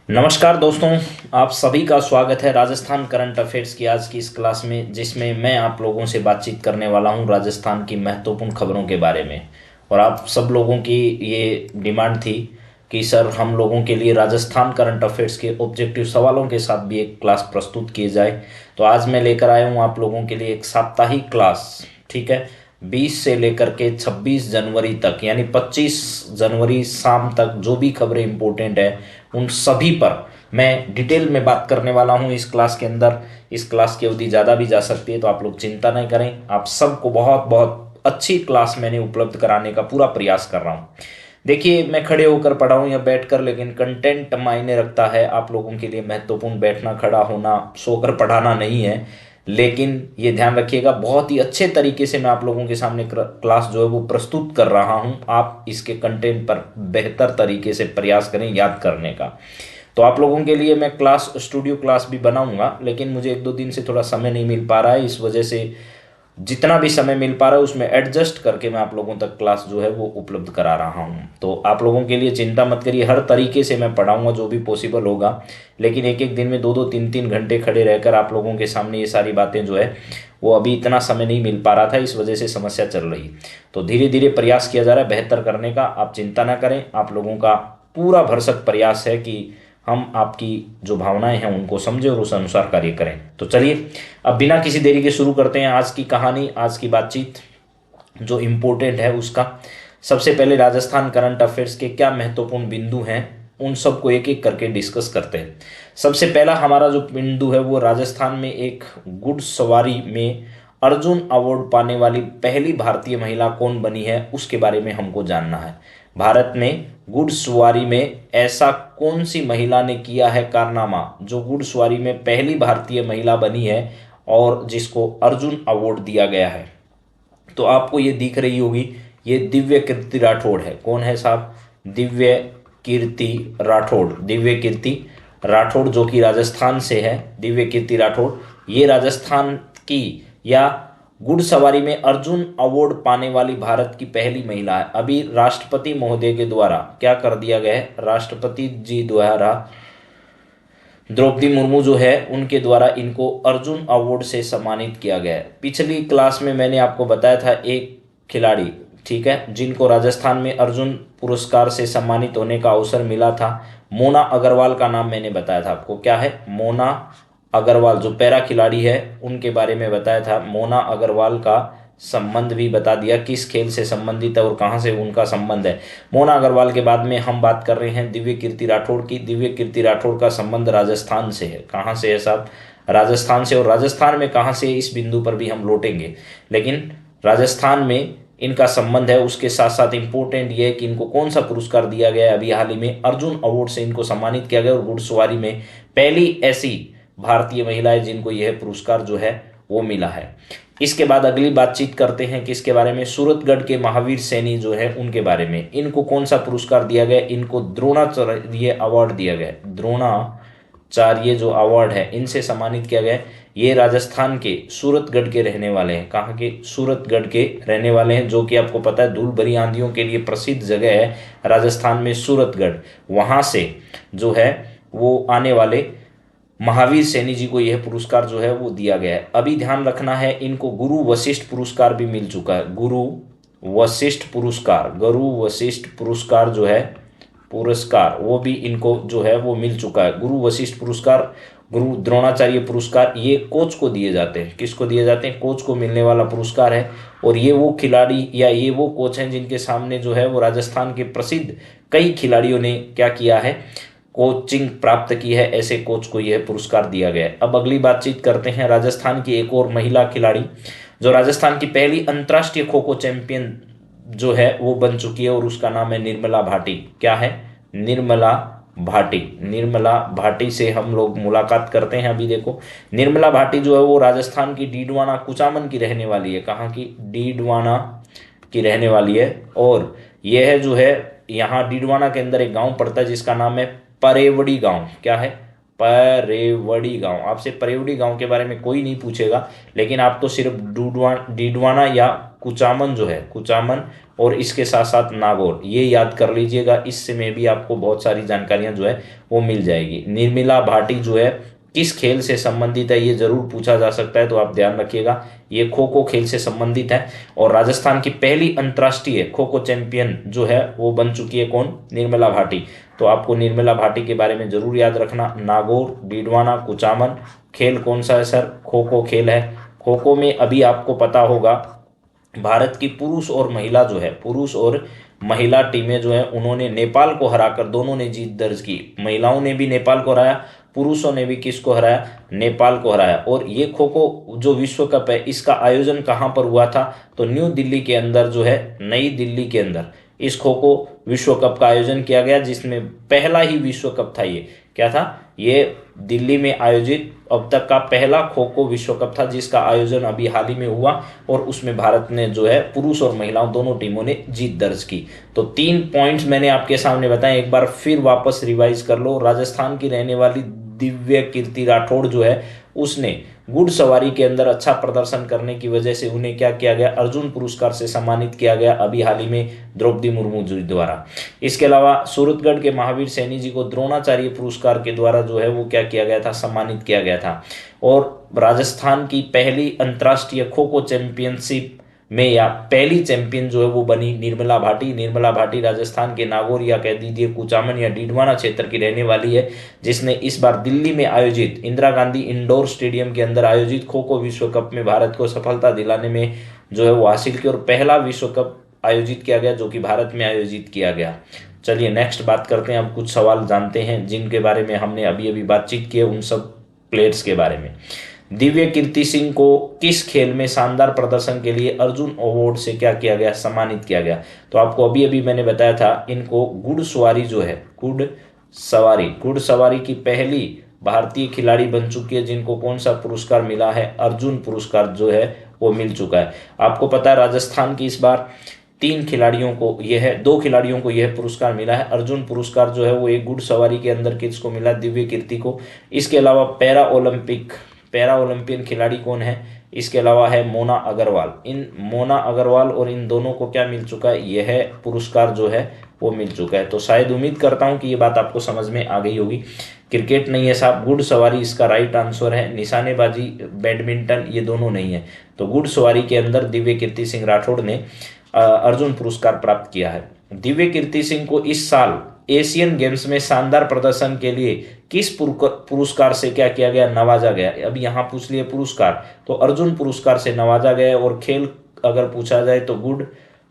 नमस्कार दोस्तों। आप सभी का स्वागत है राजस्थान करंट अफेयर्स की आज की इस क्लास में, जिसमें मैं आप लोगों से बातचीत करने वाला हूं राजस्थान की महत्वपूर्ण खबरों के बारे में। और आप सब लोगों की ये डिमांड थी कि सर हम लोगों के लिए राजस्थान करंट अफेयर्स के ऑब्जेक्टिव सवालों के साथ भी एक क्लास प्रस्तुत किए जाए। तो आज मैं लेकर आया हूं आप लोगों के लिए एक साप्ताहिक क्लास। ठीक है। 20 से लेकर के 26 जनवरी तक, यानी 25 जनवरी शाम तक जो भी खबरें इंपॉर्टेंट है उन सभी पर मैं डिटेल में बात करने वाला हूं इस क्लास के अंदर। इस क्लास की अवधि ज़्यादा भी जा सकती है, तो आप लोग चिंता नहीं करें। आप सबको बहुत बहुत अच्छी क्लास मैंने उपलब्ध कराने का पूरा प्रयास कर रहा हूं। देखिए, मैं खड़े होकर पढ़ाऊं या बैठकर, लेकिन कंटेंट मायने रखता है। आप लोगों के लिए महत्वपूर्ण बैठना, खड़ा होना, सोकर पढ़ाना नहीं है। लेकिन ये ध्यान रखिएगा, बहुत ही अच्छे तरीके से मैं आप लोगों के सामने क्लास जो है वो प्रस्तुत कर रहा हूं। आप इसके कंटेंट पर बेहतर तरीके से प्रयास करें याद करने का। तो आप लोगों के लिए मैं क्लास, स्टूडियो क्लास भी बनाऊंगा, लेकिन मुझे एक दो दिन से थोड़ा समय नहीं मिल पा रहा है। इस वजह से जितना भी समय मिल पा रहा है उसमें एडजस्ट करके मैं आप लोगों तक क्लास जो है वो उपलब्ध करा रहा हूँ। तो आप लोगों के लिए चिंता मत करिए, हर तरीके से मैं पढ़ाऊंगा जो भी पॉसिबल होगा। लेकिन एक एक दिन में दो दो तीन तीन घंटे खड़े रहकर आप लोगों के सामने ये सारी बातें जो है वो अभी इतना समय नहीं मिल पा रहा था, इस वजह से समस्या चल रही। तो धीरे धीरे प्रयास किया जा रहा है बेहतर करने का। आप चिंता ना करें, आप लोगों का पूरा भरसक प्रयास है कि हम आपकी जो भावनाएं हैं उनको समझें और उस अनुसार कार्य करें। तो चलिए, अब बिना किसी देरी के शुरू करते हैं आज की कहानी, आज की बातचीत जो इम्पोर्टेंट है उसका। सबसे पहले राजस्थान करंट अफेयर्स के क्या महत्वपूर्ण बिंदु हैं उन सबको एक एक करके डिस्कस करते हैं। सबसे पहला हमारा जो बिंदु है वो राजस्थान में एक घुड़सवारी में अर्जुन अवार्ड पाने वाली पहली भारतीय महिला कौन बनी है उसके बारे में हमको जानना है। भारत में घुड़सवारी में ऐसा कौन सी महिला ने किया है कारनामा जो घुड़सवारी में पहली भारतीय महिला बनी है और जिसको अर्जुन अवार्ड दिया गया है। तो आपको ये दिख रही होगी, ये दिव्य कीर्ति राठौड़ है। कौन है साहब? दिव्य कीर्ति राठौड़। दिव्य कीर्ति राठौड़ जो कि राजस्थान से है। दिव्य कीर्ति राठौड़ ये राजस्थान की या घुड़सवारी में अर्जुन अवार्ड पाने वाली भारत की पहली महिला है। अभी राष्ट्रपति महोदय के द्वारा क्या कर दिया गया है, राष्ट्रपति जी द्वारा द्रौपदी मुर्मू जो है उनके द्वारा इनको अर्जुन अवार्ड से सम्मानित किया गया है। पिछली क्लास में मैंने आपको बताया था एक खिलाड़ी, ठीक है, जिनको राजस्थान में अर्जुन पुरस्कार से सम्मानित होने का अवसर मिला था। मोना अग्रवाल का नाम मैंने बताया था आपको। क्या है? मोना अग्रवाल जो पैरा खिलाड़ी है उनके बारे में बताया था। मोना अग्रवाल का संबंध भी बता दिया, किस खेल से संबंधित है और कहाँ से उनका संबंध है। मोना अग्रवाल के बाद में हम बात कर रहे हैं दिव्य कीर्ति राठौड़ की। दिव्य कीर्ति राठौड़ का संबंध राजस्थान से है। कहाँ से है साहब? राजस्थान से। और राजस्थान में कहाँ से, इस बिंदु पर भी हम लौटेंगे। लेकिन राजस्थान में इनका संबंध है। उसके साथ साथ इंपॉर्टेंट ये है कि इनको कौन सा पुरस्कार दिया गया है। अभी हाल ही में अर्जुन अवार्ड से इनको सम्मानित किया गया और घुड़सवारी में पहली ऐसी भारतीय महिला है जिनको यह पुरस्कार जो है वो मिला है। इसके बाद अगली बातचीत करते हैं किसके बारे में? सूरतगढ़ के महावीर सैनी जो है उनके बारे में। इनको कौन सा पुरस्कार दिया गया? इनको द्रोणाचार्य अवार्ड दिया गया। द्रोणाचार्य जो अवार्ड है इनसे सम्मानित किया गया। ये राजस्थान के सूरतगढ़ के रहने वाले हैं। कहाँ के? सूरतगढ़ के रहने वाले हैं, जो कि आपको पता है धूल भरी आंधियों के लिए प्रसिद्ध जगह है राजस्थान में सूरतगढ़। वहां से जो है वो आने वाले महावीर सैनी जी को यह पुरस्कार जो है वो दिया गया है। अभी ध्यान रखना है, इनको गुरु वशिष्ठ पुरस्कार भी मिल चुका है। गुरु वशिष्ठ पुरस्कार, गुरु वशिष्ठ पुरस्कार जो है पुरस्कार वो भी इनको जो है वो मिल चुका है। गुरु वशिष्ठ पुरस्कार, गुरु द्रोणाचार्य पुरस्कार ये कोच को दिए जाते हैं। किसको दिए जाते हैं? कोच को मिलने वाला पुरस्कार है। और ये वो खिलाड़ी या ये वो कोच हैं जिनके सामने जो है वो राजस्थान के प्रसिद्ध कई खिलाड़ियों ने क्या किया है, कोचिंग प्राप्त की है। ऐसे कोच को यह पुरस्कार दिया गया है। अब अगली बातचीत करते हैं राजस्थान की एक और महिला खिलाड़ी जो राजस्थान की पहली अंतर्राष्ट्रीय खो खो चैंपियन जो है वो बन चुकी है और उसका नाम है निर्मला भाटी। क्या है? निर्मला भाटी। निर्मला भाटी से हम लोग मुलाकात करते हैं। अभी देखो, निर्मला भाटी जो है वो राजस्थान की डीडवाना कुचामन की रहने वाली है। कहाँ की? डीडवाना की रहने वाली है। और यह जो है यहाँ डीडवाना के अंदर एक गांव पड़ता है जिसका नाम है परेवड़ी गांव। क्या है? परेवड़ी गांव। आपसे परेवड़ी गांव के बारे में कोई नहीं पूछेगा, लेकिन आप तो सिर्फ डीडवाना या कुचामन जो है, कुचामन और इसके साथ साथ नागौर, ये याद कर लीजिएगा। इससे में भी आपको बहुत सारी जानकारियां जो है वो मिल जाएगी। निर्मला भाटी जो है किस खेल से संबंधित है, ये जरूर पूछा जा सकता है, तो आप ध्यान रखिएगा ये खो खो खेल से संबंधित है। और राजस्थान की पहली अंतर्राष्ट्रीय खो खो चैंपियन जो है वो बन चुकी है कौन, निर्मला भाटी। तो आपको निर्मला भाटी के बारे में जरूर याद रखना। नागौर, डीडवाना, कुचामन, खेल कौन सा है सर, खो खो खेल है। खो खो में अभी आपको पता होगा भारत की पुरुष और महिला जो है, पुरुष और महिला टीमें जो है उन्होंने नेपाल को हराकर दोनों ने जीत दर्ज की। महिलाओं ने भी नेपाल को हराया, पुरुषों ने भी किसको हराया, नेपाल को हराया। और ये खो खो जो विश्व कप है इसका आयोजन कहाँ पर हुआ था, तो न्यू दिल्ली के अंदर जो है, नई दिल्ली के अंदर इस खो खो विश्व कप का आयोजन किया गया, जिसमें पहला ही विश्व कप था। ये क्या था, ये दिल्ली में आयोजित अब तक का पहला खो खो विश्व कप था, जिसका आयोजन अभी हाल ही में हुआ और उसमें भारत ने जो है पुरुष और महिलाओं दोनों टीमों ने जीत दर्ज की। तो 3 पॉइंट्स मैंने आपके सामने बताए, एक बार फिर वापस रिवाइज कर लो। राजस्थान की रहने वाली दिव्य कीर्ति राठौड़ जो है उसने घुड़सवारी के अंदर अच्छा प्रदर्शन करने की वजह से उन्हें क्या किया गया, अर्जुन पुरस्कार से सम्मानित किया गया अभी हाल ही में द्रौपदी मुर्मू जी द्वारा। इसके अलावा सूरतगढ़ के महावीर सैनी जी को द्रोणाचार्य पुरस्कार के द्वारा जो है वो क्या किया गया था, सम्मानित किया गया था। और राजस्थान की पहली अंतर्राष्ट्रीय खो खो चैंपियनशिप में या पहली चैंपियन जो है वो बनी निर्मला भाटी। निर्मला भाटी राजस्थान के नागौर या कह दीजिए कुचामन या डीडवाना क्षेत्र की रहने वाली है, जिसने इस बार दिल्ली में आयोजित इंदिरा गांधी इंडोर स्टेडियम के अंदर आयोजित खो खो विश्व कप में भारत को सफलता दिलाने में जो है वो हासिल की और पहला विश्व कप आयोजित किया गया जो कि भारत में आयोजित किया गया। चलिए नेक्स्ट बात करते हैं, अब कुछ सवाल जानते हैं जिनके बारे में हमने अभी अभी बातचीत की है, उन सब प्लेयर्स के बारे में। दिव्य कीर्ति सिंह को किस खेल में शानदार प्रदर्शन के लिए अर्जुन अवार्ड से क्या किया गया, सम्मानित किया गया। तो आपको अभी अभी मैंने बताया था, इनको घुड़सवारी जो है, घुड़सवारी की पहली भारतीय खिलाड़ी बन चुकी है, जिनको कौन सा पुरस्कार मिला है, अर्जुन पुरस्कार जो है वो मिल चुका है। आपको पता है राजस्थान की इस बार 2 खिलाड़ियों को यह पुरस्कार मिला है। अर्जुन पुरस्कार जो है वो एक घुड़सवारी के अंदर किसको मिला, दिव्य कीर्ति को। इसके अलावा पैरा ओलंपियन खिलाड़ी कौन है, इसके अलावा है मोना अग्रवाल। इन मोना अग्रवाल और इन दोनों को क्या मिल चुका है, यह पुरस्कार जो है वो मिल चुका है। तो शायद उम्मीद करता हूं कि ये बात आपको समझ में आ गई होगी। क्रिकेट नहीं है साहब, घुड़सवारी इसका राइट आंसर है। निशानेबाजी, बैडमिंटन ये दोनों नहीं है। तो घुड़सवारी के अंदर दिव्य कीर्ति सिंह राठौड़ ने अर्जुन पुरस्कार प्राप्त किया है। दिव्य कीर्ति सिंह को इस साल एशियन गेम्स में शानदार प्रदर्शन के लिए किस पुरस्कार से क्या किया गया, नवाजा गया। अब यहाँ पूछ लिए पुरस्कार, तो अर्जुन पुरस्कार से नवाजा गया। और खेल अगर पूछा जाए तो घुड़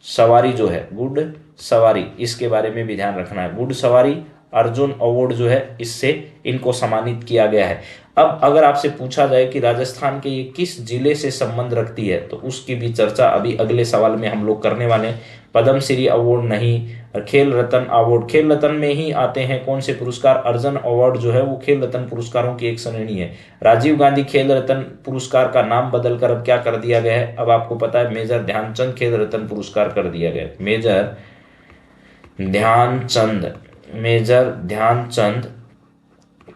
सवारी जो है, घुड़ सवारी, इसके बारे में भी ध्यान रखना है। घुड़ सवारी अर्जुन अवार्ड जो है इससे इनको सम्मानित किया गया है। अब अगर आपसे पूछा जाए कि राजस्थान के ये किस जिले से संबंध रखती है, तो उसकी भी चर्चा अभी अगले सवाल में हम लोग करने वाले हैं। पद्मश्री अवार्ड नहीं, खेल रत्न अवार्ड, खेल रत्न में ही आते हैं कौन से पुरस्कार, अर्जुन अवार्ड जो है वो खेल रत्न पुरस्कारों की एक श्रेणी है। राजीव गांधी खेल रत्न पुरस्कार का नाम बदलकर अब क्या कर दिया गया है, अब आपको पता है मेजर ध्यानचंद खेल रत्न पुरस्कार कर दिया गया है। मेजर ध्यानचंद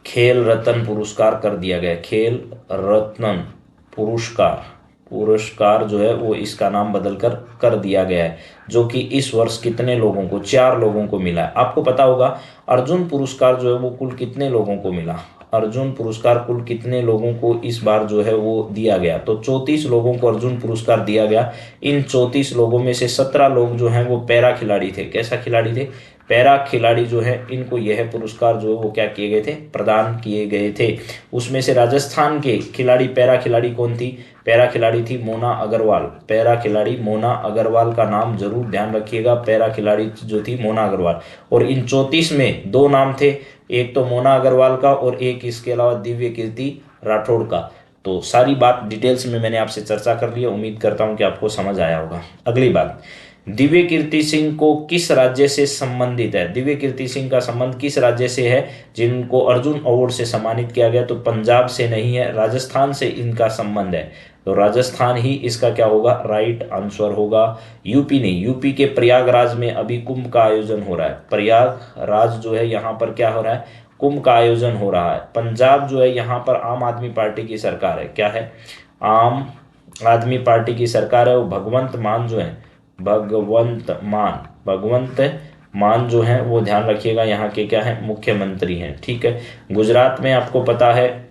खेल रत्न पुरस्कार कर दिया गया। खेल रत्न पुरस्कार जो है वो इसका नाम बदलकर कर दिया गया है, जो कि इस वर्ष कितने लोगों को, 4 लोगों को मिला है। आपको पता होगा अर्जुन पुरस्कार जो है वो कुल कितने लोगों को मिला, अर्जुन पुरस्कार कुल कितने लोगों को इस बार जो है वो दिया गया, तो 34 लोगों को अर्जुन पुरस्कार दिया गया। इन 34 लोगों में से 17 लोग जो हैं वो पैरा खिलाड़ी थे। कैसा खिलाड़ी थे, पैरा खिलाड़ी जो है, इनको यह पुरस्कार जो है वो क्या किए गए थे, प्रदान किए गए थे। उसमें से राजस्थान के खिलाड़ी, पैरा खिलाड़ी कौन थी, पैरा खिलाड़ी थी मोना अग्रवाल। पैरा खिलाड़ी मोना अग्रवाल का नाम जरूर ध्यान रखिएगा, पैरा खिलाड़ी जो थी मोना अग्रवाल। और इन 34 में 2 नाम थे, एक तो मोना अग्रवाल का और एक इसके अलावा दिव्य कीर्ति राठौड़ का। तो सारी बात डिटेल्स में मैंने आपसे चर्चा कर ली है, उम्मीद करता हूं कि आपको समझ आया होगा। अगली बात, दिव्य कीर्ति सिंह को किस राज्य से संबंधित है, दिव्य कीर्ति सिंह का संबंध किस राज्य से है जिनको अर्जुन अवार्ड से सम्मानित किया गया, तो पंजाब से नहीं है, राजस्थान से इनका संबंध है। तो राजस्थान ही इसका क्या होगा, राइट आंसर होगा। यूपी नहीं, यूपी के प्रयागराज में अभी कुंभ का आयोजन हो रहा है। प्रयागराज जो है यहाँ पर क्या हो रहा है, कुंभ का आयोजन हो रहा है। पंजाब जो है यहाँ पर आम आदमी पार्टी की सरकार है। क्या है, आम आदमी पार्टी की सरकार है। वो भगवंत मान जो है, भगवंत मान जो है वो ध्यान रखिएगा यहाँ के क्या है, मुख्यमंत्री हैं। ठीक है। गुजरात में आपको पता है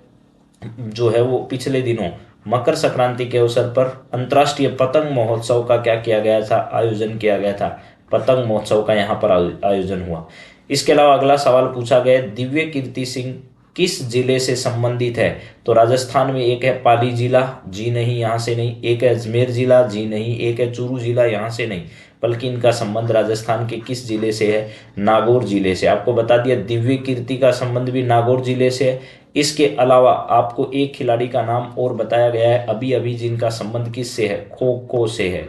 जो है वो पिछले दिनों मकर संक्रांति के अवसर पर अंतर्राष्ट्रीय पतंग महोत्सव का क्या किया गया था, आयोजन किया गया था। पतंग महोत्सव का यहाँ पर आयोजन हुआ। इसके अलावा अगला सवाल पूछा गया, दिव्य कीर्ति सिंह किस जिले से संबंधित है? तो राजस्थान में एक है पाली जिला, जी नहीं, यहाँ से नहीं। एक है अजमेर जिला, जी नहीं। एक है चूरू जिला, यहाँ से नहीं, बल्कि इनका संबंध राजस्थान के किस जिले से है? नागौर जिले से। आपको बता दिया दिव्य कीर्ति का संबंध भी नागौर जिले से है। इसके अलावा आपको एक खिलाड़ी का नाम और बताया गया है अभी अभी, जिनका संबंध किससे है? खो खो से है।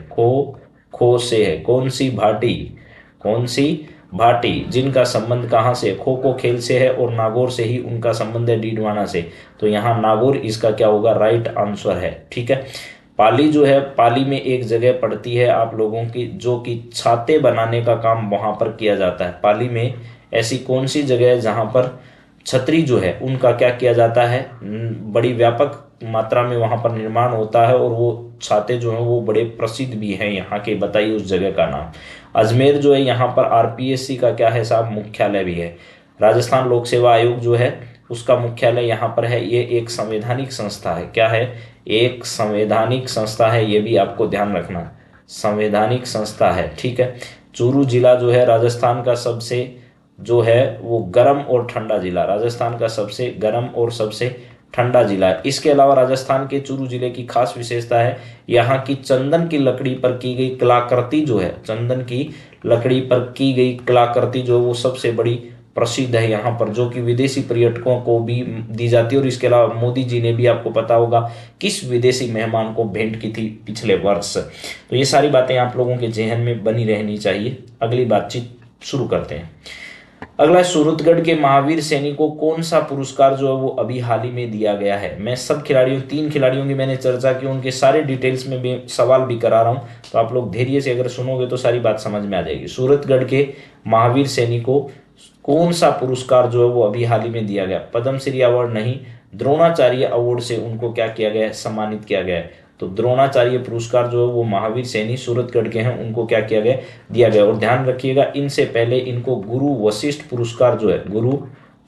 खो से है। कौन सी भाटी? कौन सी भाटी? जिनका संबंध कहाँ से? खो खो खेल से है और नागौर से ही उनका संबंध है, डीडवाना से। तो यहाँ नागौर इसका क्या होगा? राइट आंसर है। ठीक है। पाली जो है, पाली में एक जगह पड़ती है आप लोगों की, जो कि छाते बनाने का काम वहां पर किया जाता है। पाली में ऐसी कौन सी जगह है जहां पर छतरी जो है उनका क्या किया जाता है? बड़ी व्यापक मात्रा में वहां पर निर्माण होता है, और वो छाते जो हैं वो बड़े प्रसिद्ध भी हैं यहाँ के। बताइए उस जगह का नाम। अजमेर जो है यहाँ पर आरपीएससी का क्या है साहब? मुख्यालय भी है। राजस्थान लोक सेवा आयोग जो है उसका मुख्यालय यहाँ पर है। ये एक संवैधानिक संस्था है। क्या है? एक संवैधानिक संस्था है, ये भी आपको ध्यान रखना, संवैधानिक संस्था है। ठीक है। चूरू जिला जो है राजस्थान का सबसे जो है वो गर्म और ठंडा जिला, राजस्थान का सबसे गर्म और सबसे ठंडा जिला है। इसके अलावा राजस्थान के चूरू जिले की खास विशेषता है यहाँ की चंदन की लकड़ी पर की गई कलाकृति जो है, चंदन की लकड़ी पर की गई कलाकृति जो है वो सबसे बड़ी प्रसिद्ध है यहाँ पर, जो कि विदेशी पर्यटकों को भी दी जाती है। और इसके अलावा मोदी जी ने भी, आपको पता होगा, किस विदेशी मेहमान को भेंट की थी पिछले वर्ष। तो ये सारी बातें आप लोगों के जहन में बनी रहनी चाहिए। अगली बातचीत शुरू करते हैं। अगला, सूरतगढ़ के महावीर सैनी को कौन सा पुरस्कार जो है वो अभी हाल ही में दिया गया है? मैं सब खिलाड़ियों, 3 खिलाड़ियों की मैंने चर्चा की, उनके सारे डिटेल्स में भी सवाल भी करा रहा हूं, तो आप लोग धैर्य से अगर सुनोगे तो सारी बात समझ में आ जाएगी। सूरतगढ़ के महावीर सैनी को कौन सा पुरस्कार जो है वो अभी हाल ही में दिया गया? पद्मश्री अवार्ड नहीं, द्रोणाचार्य अवार्ड से उनको क्या किया गया है? सम्मानित किया गया है। तो द्रोणाचार्य पुरस्कार जो है वो महावीर सैनी सूरतगढ़ के हैं, उनको क्या किया गया? दिया गया। और ध्यान रखिएगा, इनसे पहले इनको गुरु वशिष्ठ पुरस्कार जो है, गुरु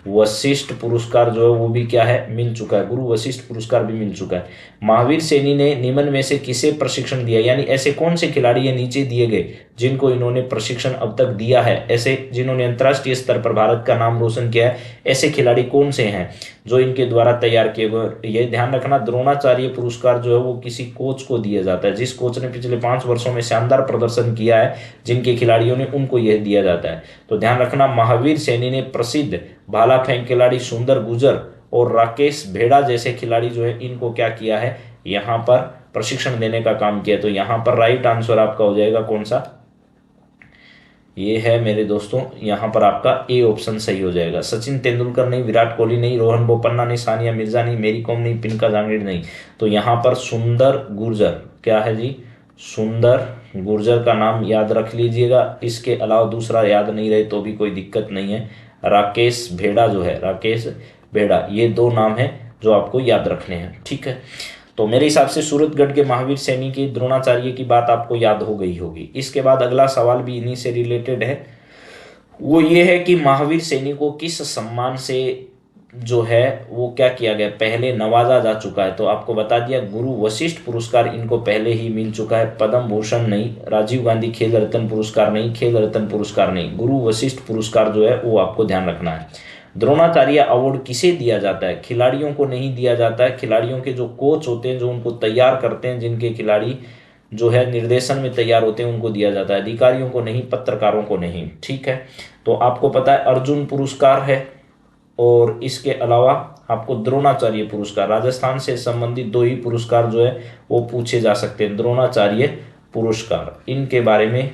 वशिष्ठ पुरस्कार जो है वो भी क्या है? मिल चुका है। गुरु वशिष्ठ पुरस्कार भी मिल चुका है। महावीर सैनी ने निम्न में से किसे प्रशिक्षण दिया? यानी ऐसे कौन से खिलाड़ी ये नीचे दिए गए जिनको इन्होंने प्रशिक्षण अब तक दिया है? ऐसे जिन्होंने अंतर्राष्ट्रीय स्तर पर भारत का नाम रोशन किया है, ऐसे खिलाड़ी कौन से हैं जो इनके द्वारा तैयार किए गए? ये ध्यान रखना, द्रोणाचार्य पुरस्कार जो है वो किसी कोच को दिया जाता है, जिस कोच ने पिछले 5 वर्षों में शानदार प्रदर्शन किया है, जिनके खिलाड़ियों ने, उनको यह दिया जाता है। तो ध्यान रखना, महावीर सैनी ने प्रसिद्ध भाला फेंक खिलाड़ी सुंदर गुर्जर और राकेश भेड़ा जैसे खिलाड़ी जो है इनको क्या किया है? यहाँ पर प्रशिक्षण देने का काम किया। तो यहाँ पर राइट आंसर आपका हो जाएगा कौन सा? ये है मेरे दोस्तों, यहाँ पर आपका ए ऑप्शन सही हो जाएगा। सचिन तेंदुलकर नहीं, विराट कोहली नहीं, रोहन बोपन्ना नहीं, सानिया मिर्जा नहीं, मेरी कॉम नहीं, पिनका जांगिड़ नहीं। तो यहाँ पर सुंदर गुर्जर, क्या है जी? सुंदर गुर्जर का नाम याद रख लीजिएगा। इसके अलावा दूसरा याद नहीं रहे तो भी कोई दिक्कत नहीं है। राकेश भेड़ा जो है, राकेश भेड़ा, ये 2 नाम है जो आपको याद रखने हैं। ठीक है। तो मेरे हिसाब से सूरतगढ़ के महावीर सैनी की द्रोणाचार्य की बात आपको याद हो गई होगी। इसके बाद अगला सवाल भी इन्हीं से रिलेटेड है। वो ये है कि महावीर सैनी को किस सम्मान से जो है वो क्या किया गया? पहले नवाजा जा चुका है। तो आपको बता दिया, गुरु वशिष्ठ पुरस्कार इनको पहले ही मिल चुका है। पद्म भूषण नहीं, राजीव गांधी खेल रत्न पुरस्कार नहीं, खेल रत्न पुरस्कार नहीं, गुरु वशिष्ठ पुरस्कार जो है वो आपको ध्यान रखना है। द्रोणाचार्य अवार्ड किसे दिया जाता है? खिलाड़ियों को नहीं दिया जाता है। खिलाड़ियों के जो कोच होते हैं, जो उनको तैयार करते हैं, जिनके खिलाड़ी जो है निर्देशन में तैयार होते हैं, उनको दिया जाता है। अधिकारियों को नहीं, पत्रकारों को नहीं। ठीक है। तो आपको पता है अर्जुन पुरस्कार है, और इसके अलावा आपको द्रोणाचार्य पुरस्कार, राजस्थान से संबंधित 2 ही पुरस्कार जो है वो पूछे जा सकते हैं। द्रोणाचार्य पुरस्कार, इनके बारे में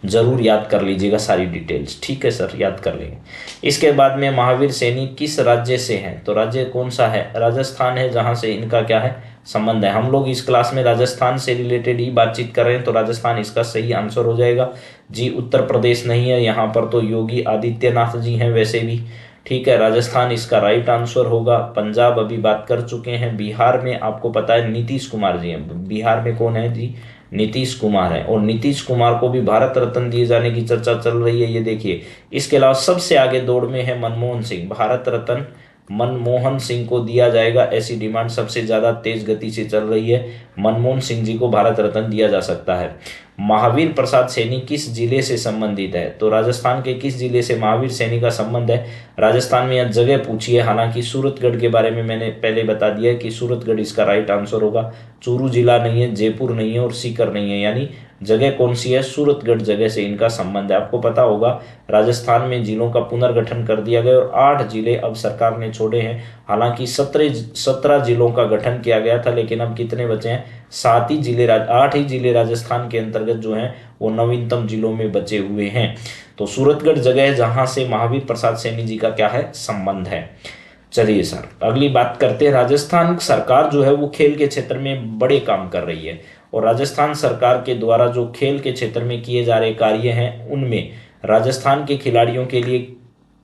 जरूर याद कर लीजिएगा सारी डिटेल्स। ठीक है सर, याद कर लेंगे। इसके बाद में महावीर सैनी किस राज्य से हैं? तो राज्य कौन सा है? राजस्थान है, जहां से इनका क्या है? संबंध है। हम लोग इस क्लास में राजस्थान से रिलेटेड ही बातचीत कर रहे हैं, तो राजस्थान इसका सही आंसर हो जाएगा जी। उत्तर प्रदेश नहीं है, यहाँ पर तो योगी आदित्यनाथ जी हैं वैसे भी। ठीक है, राजस्थान इसका राइट आंसर होगा। पंजाब अभी बात कर चुके हैं। बिहार में आपको पता है नीतीश कुमार जी हैं। बिहार में कौन है जी? नीतीश कुमार है, और नीतीश कुमार को भी भारत रत्न दिए जाने की चर्चा चल रही है, ये देखिए। इसके अलावा सबसे आगे दौड़ में है मनमोहन सिंह। भारत रत्न मनमोहन सिंह को दिया जाएगा, ऐसी डिमांड सबसे ज्यादा तेज गति से चल रही है। मनमोहन सिंह जी को भारत रत्न दिया जा सकता है। महावीर प्रसाद सैनी किस जिले से संबंधित है? तो राजस्थान के किस जिले से महावीर सैनी का संबंध है? राजस्थान में यह जगह पूछी है, हालांकि सूरतगढ़ के बारे में मैंने पहले बता दिया है कि सूरतगढ़ इसका राइट आंसर होगा। चूरू जिला नहीं है, जयपुर नहीं है और सीकर नहीं है, यानी जगह कौन सी है? सूरतगढ़ जगह से इनका संबंध है। आपको पता होगा राजस्थान में जिलों का पुनर्गठन कर दिया गया और 8 जिले अब सरकार ने छोड़े हैं। हालांकि 17 जिलों का गठन किया गया था, लेकिन अब कितने बचे हैं? 8 ही जिले राजस्थान के अंतर्गत जो हैं वो नवीनतम जिलों में बचे हुए हैं। तो सूरतगढ़ जगह है जहां से महावीर प्रसाद सैनी जी का क्या है? संबंध है। चलिए सर, अगली बात करते हैं। राजस्थान सरकार जो है वो खेल के क्षेत्र में बड़े काम कर रही है, और राजस्थान सरकार के द्वारा जो खेल के क्षेत्र में किए जा रहे कार्य हैं उनमें राजस्थान के खिलाड़ियों के लिए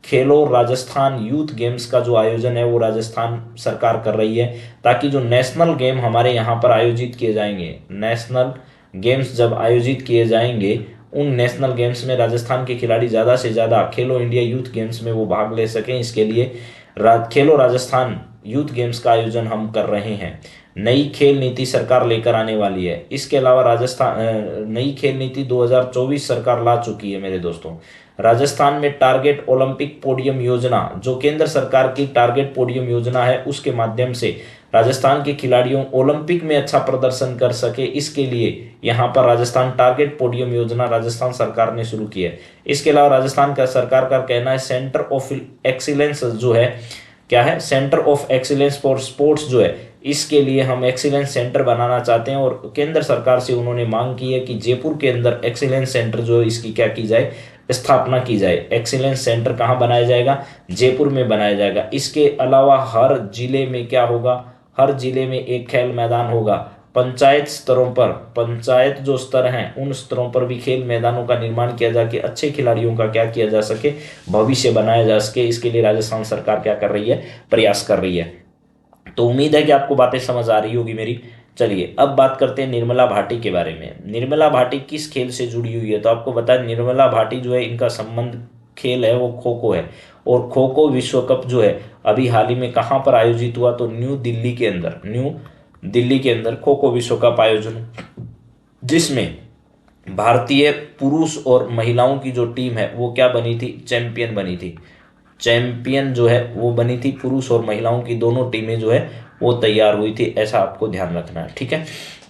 खेलो राजस्थान यूथ गेम्स का जो आयोजन है वो राजस्थान सरकार कर रही है, ताकि जो नेशनल गेम हमारे यहाँ पर आयोजित किए जाएंगे, नेशनल गेम्स जब आयोजित किए जाएंगे, उन नेशनल गेम्स में राजस्थान के खिलाड़ी ज़्यादा से ज़्यादा खेलो इंडिया यूथ गेम्स में वो भाग ले सकें। इसके लिए खेलो राजस्थान यूथ गेम्स का आयोजन हम कर रहे हैं। नई खेल नीति सरकार लेकर आने वाली है। इसके अलावा राजस्थान नई खेल नीति 2024 सरकार ला चुकी है मेरे दोस्तों। राजस्थान में टारगेट ओलंपिक पोडियम योजना, जो केंद्र सरकार की टारगेट पोडियम योजना है, उसके माध्यम से राजस्थान के खिलाड़ियों ओलंपिक में अच्छा प्रदर्शन कर सके, इसके लिए यहाँ पर राजस्थान टारगेट पोडियम योजना राजस्थान सरकार ने शुरू की है। इसके अलावा राजस्थान का सरकार का कहना है सेंटर ऑफ एक्सीलेंस जो है, क्या है? Centre of excellence for sports जो है, इसके लिए हम एक्सीलेंस सेंटर बनाना चाहते हैं, और केंद्र सरकार से उन्होंने मांग की है कि जयपुर के अंदर एक्सीलेंस सेंटर जो है इसकी क्या की जाए? स्थापना की जाए। एक्सीलेंस सेंटर कहाँ बनाया जाएगा? जयपुर में बनाया जाएगा। इसके अलावा हर जिले में क्या होगा? हर जिले में एक खेल मैदान होगा। पंचायत स्तरों पर, पंचायत जो स्तर हैं उन स्तरों पर भी खेल मैदानों का निर्माण किया जाके अच्छे खिलाड़ियों का क्या किया जा सके? भविष्य बनाया जा सके। इसके लिए राजस्थान सरकार क्या कर रही है? प्रयास कर रही है। तो उम्मीद है कि आपको बातें समझ आ रही होगी मेरी। चलिए अब बात करते हैं निर्मला भाटी के बारे में। निर्मला भाटी किस खेल से जुड़ी हुई है? तो आपको बता, निर्मला भाटी जो है इनका संबंध खेल है वो खो खो है, और खो खो विश्व कप जो है अभी हाल ही में कहाँ पर आयोजित हुआ? तो न्यू दिल्ली के अंदर खो खो विश्व कप आयोजन, जिसमें भारतीय पुरुष और महिलाओं की जो टीम है वो क्या बनी थी? चैंपियन बनी थी। चैंपियन जो है वो बनी थी, पुरुष और महिलाओं की दोनों टीमें जो है वो तैयार हुई थी, ऐसा आपको ध्यान रखना है। ठीक है,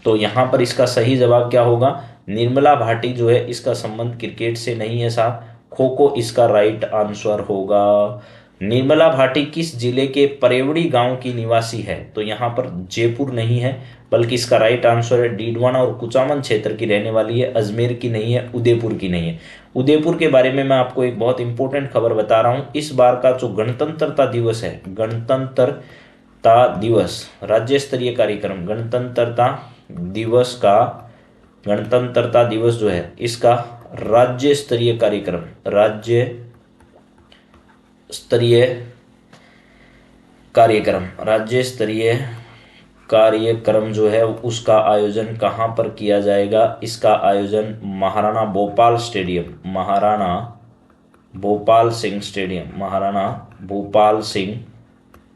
तो यहाँ पर इसका सही जवाब क्या होगा? निर्मला भाटी जो है इसका संबंध क्रिकेट से नहीं है साहब, खो खो इसका राइट आंसर होगा। निर्मला भाटी किस जिले के परेवड़ी गांव की निवासी है? तो यहाँ पर जयपुर नहीं है, बल्कि इसका राइट आंसर है डीडवाना और कुचामन क्षेत्र की रहने वाली है। अजमेर की नहीं है, उदयपुर की नहीं है। उदयपुर के बारे में मैं आपको एक बहुत इंपॉर्टेंट खबर बता रहा हूँ। इस बार का जो गणतंत्रता दिवस है, गणतंत्रता दिवस राज्य स्तरीय कार्यक्रम, गणतंत्रता दिवस जो है इसका राज्य स्तरीय कार्यक्रम जो है उसका आयोजन कहाँ पर किया जाएगा? इसका आयोजन महाराणा भोपाल सिंह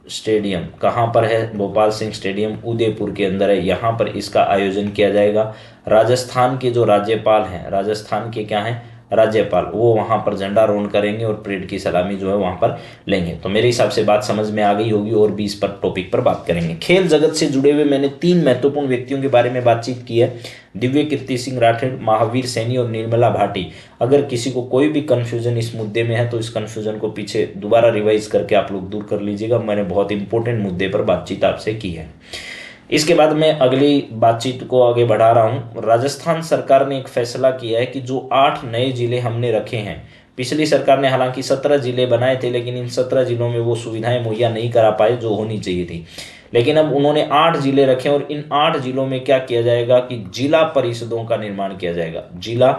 स्टेडियम कहाँ पर है? भोपाल सिंह स्टेडियम उदयपुर के अंदर है, यहाँ पर इसका आयोजन किया जाएगा। राजस्थान के जो राज्यपाल हैं, राजस्थान के क्या हैं? राज्यपाल, वो वहां पर झंडारोहण करेंगे और परेड की सलामी जो है वहां पर लेंगे। तो मेरे हिसाब से बात समझ में आ गई होगी, और भी इस पर टॉपिक पर बात करेंगे। खेल जगत से जुड़े हुए मैंने 3 महत्वपूर्ण व्यक्तियों के बारे में बातचीत की है, दिव्य कीर्ति सिंह राठौड़, महावीर सैनी और निर्मला भाटी। अगर किसी को कोई भी कंफ्यूजन इस मुद्दे में है तो इस कंफ्यूजन को पीछे दोबारा रिवाइज करके आप लोग दूर कर लीजिएगा। मैंने बहुत इंपॉर्टेंट मुद्दे पर बातचीत आपसे की है। इसके बाद मैं अगली बातचीत को आगे बढ़ा रहा हूं। राजस्थान सरकार ने एक फैसला किया है कि जो 8 नए जिले हमने रखे हैं, पिछली सरकार ने हालांकि 17 जिले बनाए थे, लेकिन इन 17 जिलों में वो सुविधाएं मुहैया नहीं करा पाए जो होनी चाहिए थी। लेकिन अब उन्होंने 8 जिले रखे, और इन 8 जिलों में क्या किया जाएगा कि जिला परिषदों का निर्माण किया जाएगा। जिला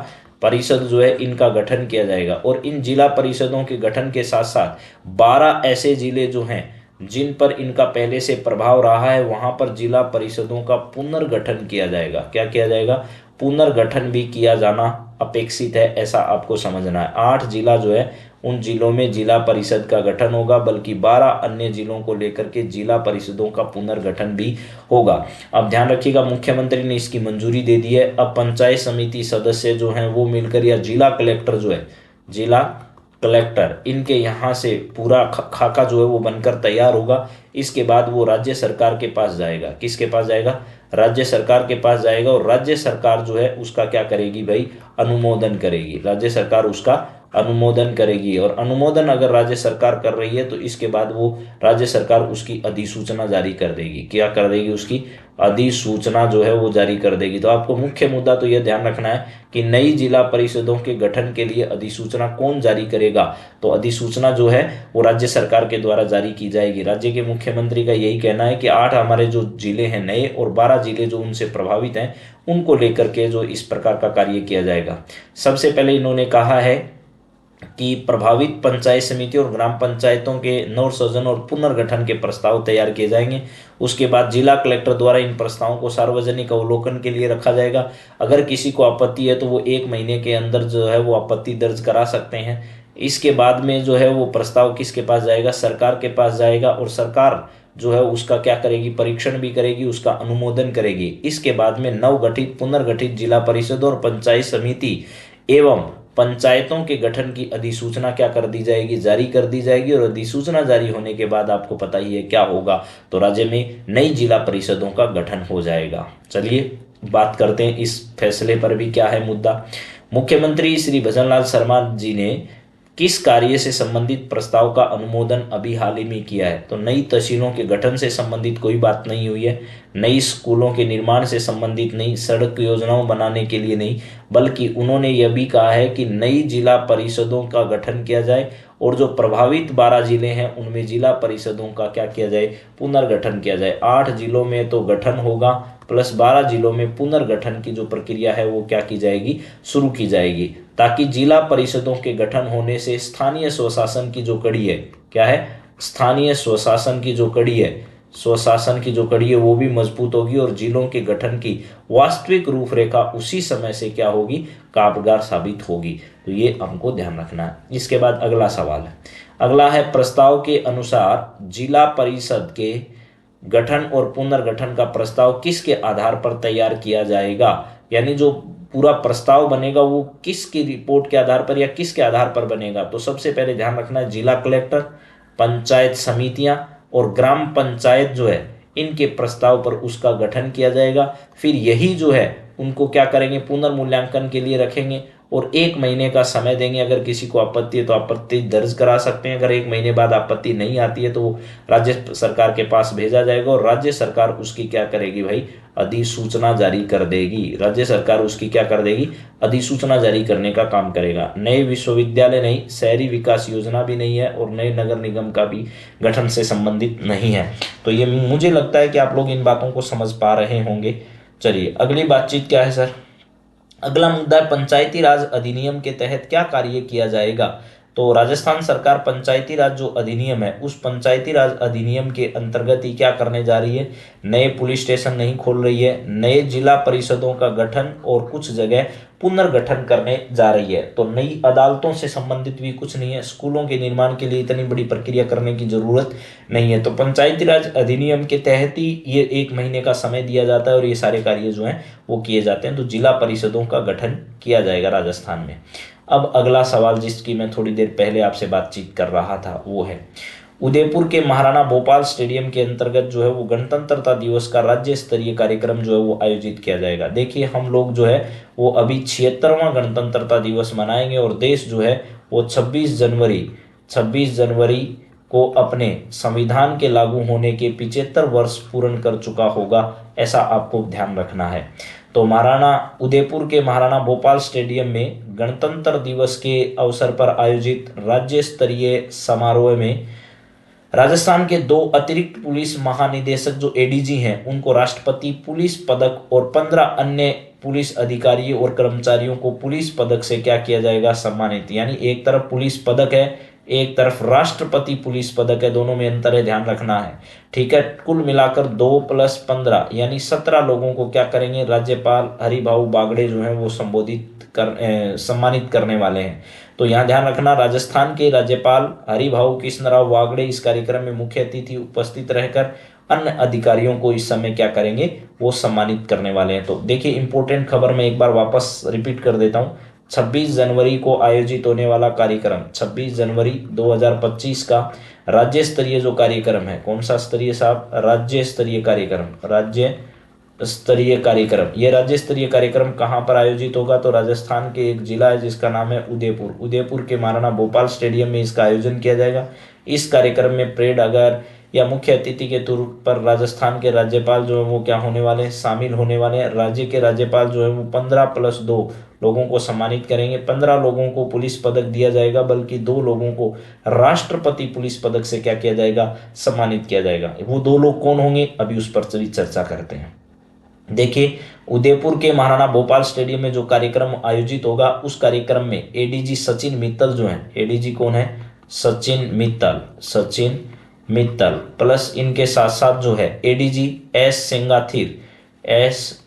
परिषद जो है इनका गठन किया जाएगा। और इन जिला परिषदों के गठन के साथ साथ 12 ऐसे जिले जो हैं जिन पर इनका पहले से प्रभाव रहा है, वहां पर जिला परिषदों का पुनर्गठन किया जाएगा। क्या किया जाएगा? पुनर्गठन भी किया जाना अपेक्षित है, ऐसा आपको समझना है। 8 जिला जो है उन जिलों में जिला परिषद का गठन होगा, बल्कि 12 अन्य जिलों को लेकर के जिला परिषदों का पुनर्गठन भी होगा। अब ध्यान रखिएगा, मुख्यमंत्री ने इसकी मंजूरी दे दी है। अब पंचायत समिति सदस्य जो हैं वो मिलकर, या जिला कलेक्टर जो है, जिला कलेक्टर, इनके यहाँ से पूरा खाका जो है वो बनकर तैयार होगा। इसके बाद वो राज्य सरकार के पास जाएगा। किसके पास जाएगा? राज्य सरकार के पास जाएगा। और राज्य सरकार जो है उसका क्या करेगी भाई? अनुमोदन करेगी। राज्य सरकार उसका अनुमोदन करेगी। और अनुमोदन अगर राज्य सरकार कर रही है तो इसके बाद वो राज्य सरकार उसकी अधिसूचना जारी कर देगी। क्या कर देगी? उसकी अधिसूचना जो है वो जारी कर देगी। तो आपको मुख्य मुद्दा तो यह ध्यान रखना है कि नई जिला परिषदों के गठन के लिए अधिसूचना कौन जारी करेगा? तो अधिसूचना जो है वो राज्य सरकार के द्वारा जारी की जाएगी। राज्य के मुख्यमंत्री का यही कहना है कि 8 हमारे जो जिले हैं नए, और 12 जिले जो उनसे प्रभावित हैं, उनको लेकर के जो इस प्रकार का कार्य किया जाएगा। सबसे पहले इन्होंने कहा है कि प्रभावित पंचायत समिति और ग्राम पंचायतों के नवसृजन और पुनर्गठन के प्रस्ताव तैयार किए जाएंगे। उसके बाद जिला कलेक्टर द्वारा इन प्रस्तावों को सार्वजनिक अवलोकन के लिए रखा जाएगा। अगर किसी को आपत्ति है तो वो 1 महीने के अंदर जो है वो आपत्ति दर्ज करा सकते हैं। इसके बाद में जो है वो प्रस्ताव किसके पास जाएगा? सरकार के पास जाएगा। और सरकार जो है उसका क्या करेगी? परीक्षण भी करेगी, उसका अनुमोदन करेगी। इसके बाद में नवगठित पुनर्गठित जिला परिषद और पंचायत समिति एवं पंचायतों के गठन की अधिसूचना क्या कर दी जाएगी? जारी कर दी जाएगी। और अधिसूचना जारी होने के बाद आपको पता ही है क्या होगा? तो राज्य में नई जिला परिषदों का गठन हो जाएगा। चलिए बात करते हैं इस फैसले पर भी क्या है मुद्दा। मुख्यमंत्री श्री भजनलाल शर्मा जी ने किस कार्य से संबंधित प्रस्ताव का अनुमोदन अभी हाल ही में किया है? तो नई तहसीलों के गठन से संबंधित कोई बात नहीं हुई है, नई स्कूलों के निर्माण से संबंधित नहीं, सड़क योजनाओं बनाने के लिए नहीं, बल्कि उन्होंने यह भी कहा है कि नई जिला परिषदों का गठन किया जाए और जो प्रभावित 12 जिले हैं उनमें जिला परिषदों का क्या किया जाए? पुनर्गठन किया जाए। 8 जिलों में तो गठन होगा प्लस 12 जिलों में पुनर्गठन की जो प्रक्रिया है वो क्या की जाएगी? शुरू की जाएगी, ताकि जिला परिषदों के गठन होने से स्थानीय स्वशासन की जो कड़ी है, क्या है? स्थानीय स्वशासन की जो कड़ी है, स्वशासन की जो कड़ी है वो भी मजबूत होगी और जिलों के गठन की वास्तविक रूपरेखा उसी समय से क्या होगी? कारगर साबित होगी। तो ये हमको ध्यान रखना है। इसके बाद अगला सवाल है, अगला है प्रस्ताव के अनुसार जिला परिषद के गठन और पुनर्गठन का प्रस्ताव किसके आधार पर तैयार किया जाएगा? यानी जो पूरा प्रस्ताव बनेगा वो किसकी रिपोर्ट के आधार पर या किसके आधार पर बनेगा? तो सबसे पहले ध्यान रखना है जिला कलेक्टर, पंचायत समितियां और ग्राम पंचायत जो है इनके प्रस्ताव पर उसका गठन किया जाएगा। फिर यही जो है उनको क्या करेंगे? पुनर्मूल्यांकन के लिए रखेंगे और 1 महीने का समय देंगे। अगर किसी को आपत्ति है तो आपत्ति दर्ज करा सकते हैं। अगर 1 महीने बाद आपत्ति नहीं आती है तो वो राज्य सरकार के पास भेजा जाएगा और राज्य सरकार उसकी क्या करेगी भाई? अधिसूचना जारी कर देगी। राज्य सरकार उसकी क्या कर देगी? अधिसूचना जारी करने का काम करेगा। नए विश्वविद्यालय नहीं, शहरी विकास योजना भी नहीं है और नए नगर निगम का भी गठन से संबंधित नहीं है। तो ये मुझे लगता है कि आप लोग इन बातों को समझ पा रहे होंगे। चलिए अगली बातचीत क्या है सर? अगला मुद्दा है पंचायती राज अधिनियम के तहत क्या कार्य किया जाएगा? तो राजस्थान सरकार पंचायती राज जो अधिनियम है उस पंचायती राज अधिनियम के अंतर्गत ही क्या करने जा रही है? नए पुलिस स्टेशन नहीं खोल रही है, नए जिला परिषदों का गठन और कुछ जगह पुनर्गठन करने जा रही है। तो नई अदालतों से संबंधित भी कुछ नहीं है, स्कूलों के निर्माण के लिए इतनी बड़ी प्रक्रिया करने की जरूरत नहीं है। तो पंचायती राज अधिनियम के तहत ही ये 1 महीने का समय दिया जाता है और ये सारे कार्य जो हैं वो किए जाते हैं। तो जिला परिषदों का गठन किया जाएगा राजस्थान में। अब अगला सवाल जिसकी मैं थोड़ी देर पहले आपसे बातचीत कर रहा था वो है उदयपुर के महाराणा भोपाल स्टेडियम के अंतर्गत जो है वो गणतंत्रता दिवस का राज्य स्तरीय कार्यक्रम जो है वो आयोजित किया जाएगा। देखिए हम लोग जो है वो अभी 76वां गणतंत्रता दिवस मनाएंगे और देश जो है वो 26 जनवरी को अपने संविधान के लागू होने के 75 वर्ष पूर्ण कर चुका होगा, ऐसा आपको ध्यान रखना है। तो उदयपुर के महाराणा भोपाल स्टेडियम में गणतंत्र दिवस के अवसर पर आयोजित राज्य स्तरीय समारोह में राजस्थान के 2 अतिरिक्त पुलिस महानिदेशक जो एडीजी हैं उनको राष्ट्रपति पुलिस पदक और 15 अन्य पुलिस अधिकारी और कर्मचारियों को पुलिस पदक से क्या किया जाएगा, सम्मानित। यानी एक तरफ पुलिस पदक है, एक तरफ राष्ट्रपति पुलिस पदक है, दोनों में अंतर है, ध्यान रखना है। ठीक है, कुल मिलाकर 2 + 15 यानी 17 लोगों को क्या करेंगे, राज्यपाल हरिभाऊ बागड़े जो है वो सम्मानित करने वाले हैं। तो यहाँ ध्यान रखना, राजस्थान के राज्यपाल हरिभाऊ कृष्णराव बागड़े इस कार्यक्रम में मुख्य अतिथि उपस्थित रहकर अन्य अधिकारियों को इस समय क्या करेंगे, वो सम्मानित करने वाले हैं। तो देखिए इंपॉर्टेंट खबर मैं एक बार वापस रिपीट कर देता हूँ। 26 जनवरी को आयोजित होने वाला कार्यक्रम, 26 जनवरी 2025 का राज्य स्तरीय जो कार्यक्रम है, कौन सा स्तरीय साहब, राज्य स्तरीय कार्यक्रम, राज्य स्तरीय कार्यक्रम। ये राज्य स्तरीय कार्यक्रम कहाँ पर आयोजित होगा, तो राजस्थान के एक जिला है जिसका नाम है उदयपुर। उदयपुर के महाराणा भोपाल स्टेडियम में इसका आयोजन किया जाएगा। इस कार्यक्रम में परेड अगर या मुख्य अतिथि के तौर पर राजस्थान के राज्यपाल जो है वो क्या होने वाले हैं, शामिल होने वाले हैं। राज्य के राज्यपाल जो है वो 15 + 2 लोगों को सम्मानित करेंगे। 15 लोगों को पुलिस पदक दिया जाएगा, बल्कि 2 लोगों को राष्ट्रपति पुलिस पदक से क्या किया जाएगा, सम्मानित किया जाएगा। वो 2 लोग कौन होंगे, अभी उस पर भी चर्चा करते हैं। देखिए उदयपुर के महाराणा भोपाल स्टेडियम में जो कार्यक्रम आयोजित होगा, उस कार्यक्रम में एडीजी सचिन मित्तल जो है, एडीजी कौन है, सचिन मित्तल, सचिन मित्तल प्लस इनके साथ साथ जो है ADG S Sengathir, S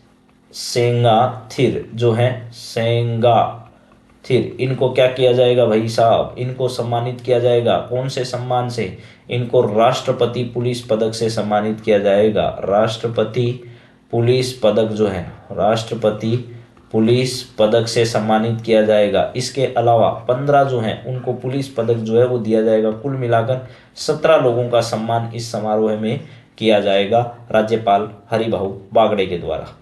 Sengathir जो है, सेंगाथिर, इनको क्या किया जाएगा भाई साहब, इनको सम्मानित किया जाएगा। कौन से सम्मान से, इनको राष्ट्रपति पुलिस पदक से सम्मानित किया जाएगा। राष्ट्रपति पुलिस पदक जो है, राष्ट्रपति पुलिस पदक से सम्मानित किया जाएगा। इसके अलावा 15 जो हैं उनको पुलिस पदक जो है वो दिया जाएगा। कुल मिलाकर 17 लोगों का सम्मान इस समारोह में किया जाएगा राज्यपाल हरिभाऊ बागड़े के द्वारा।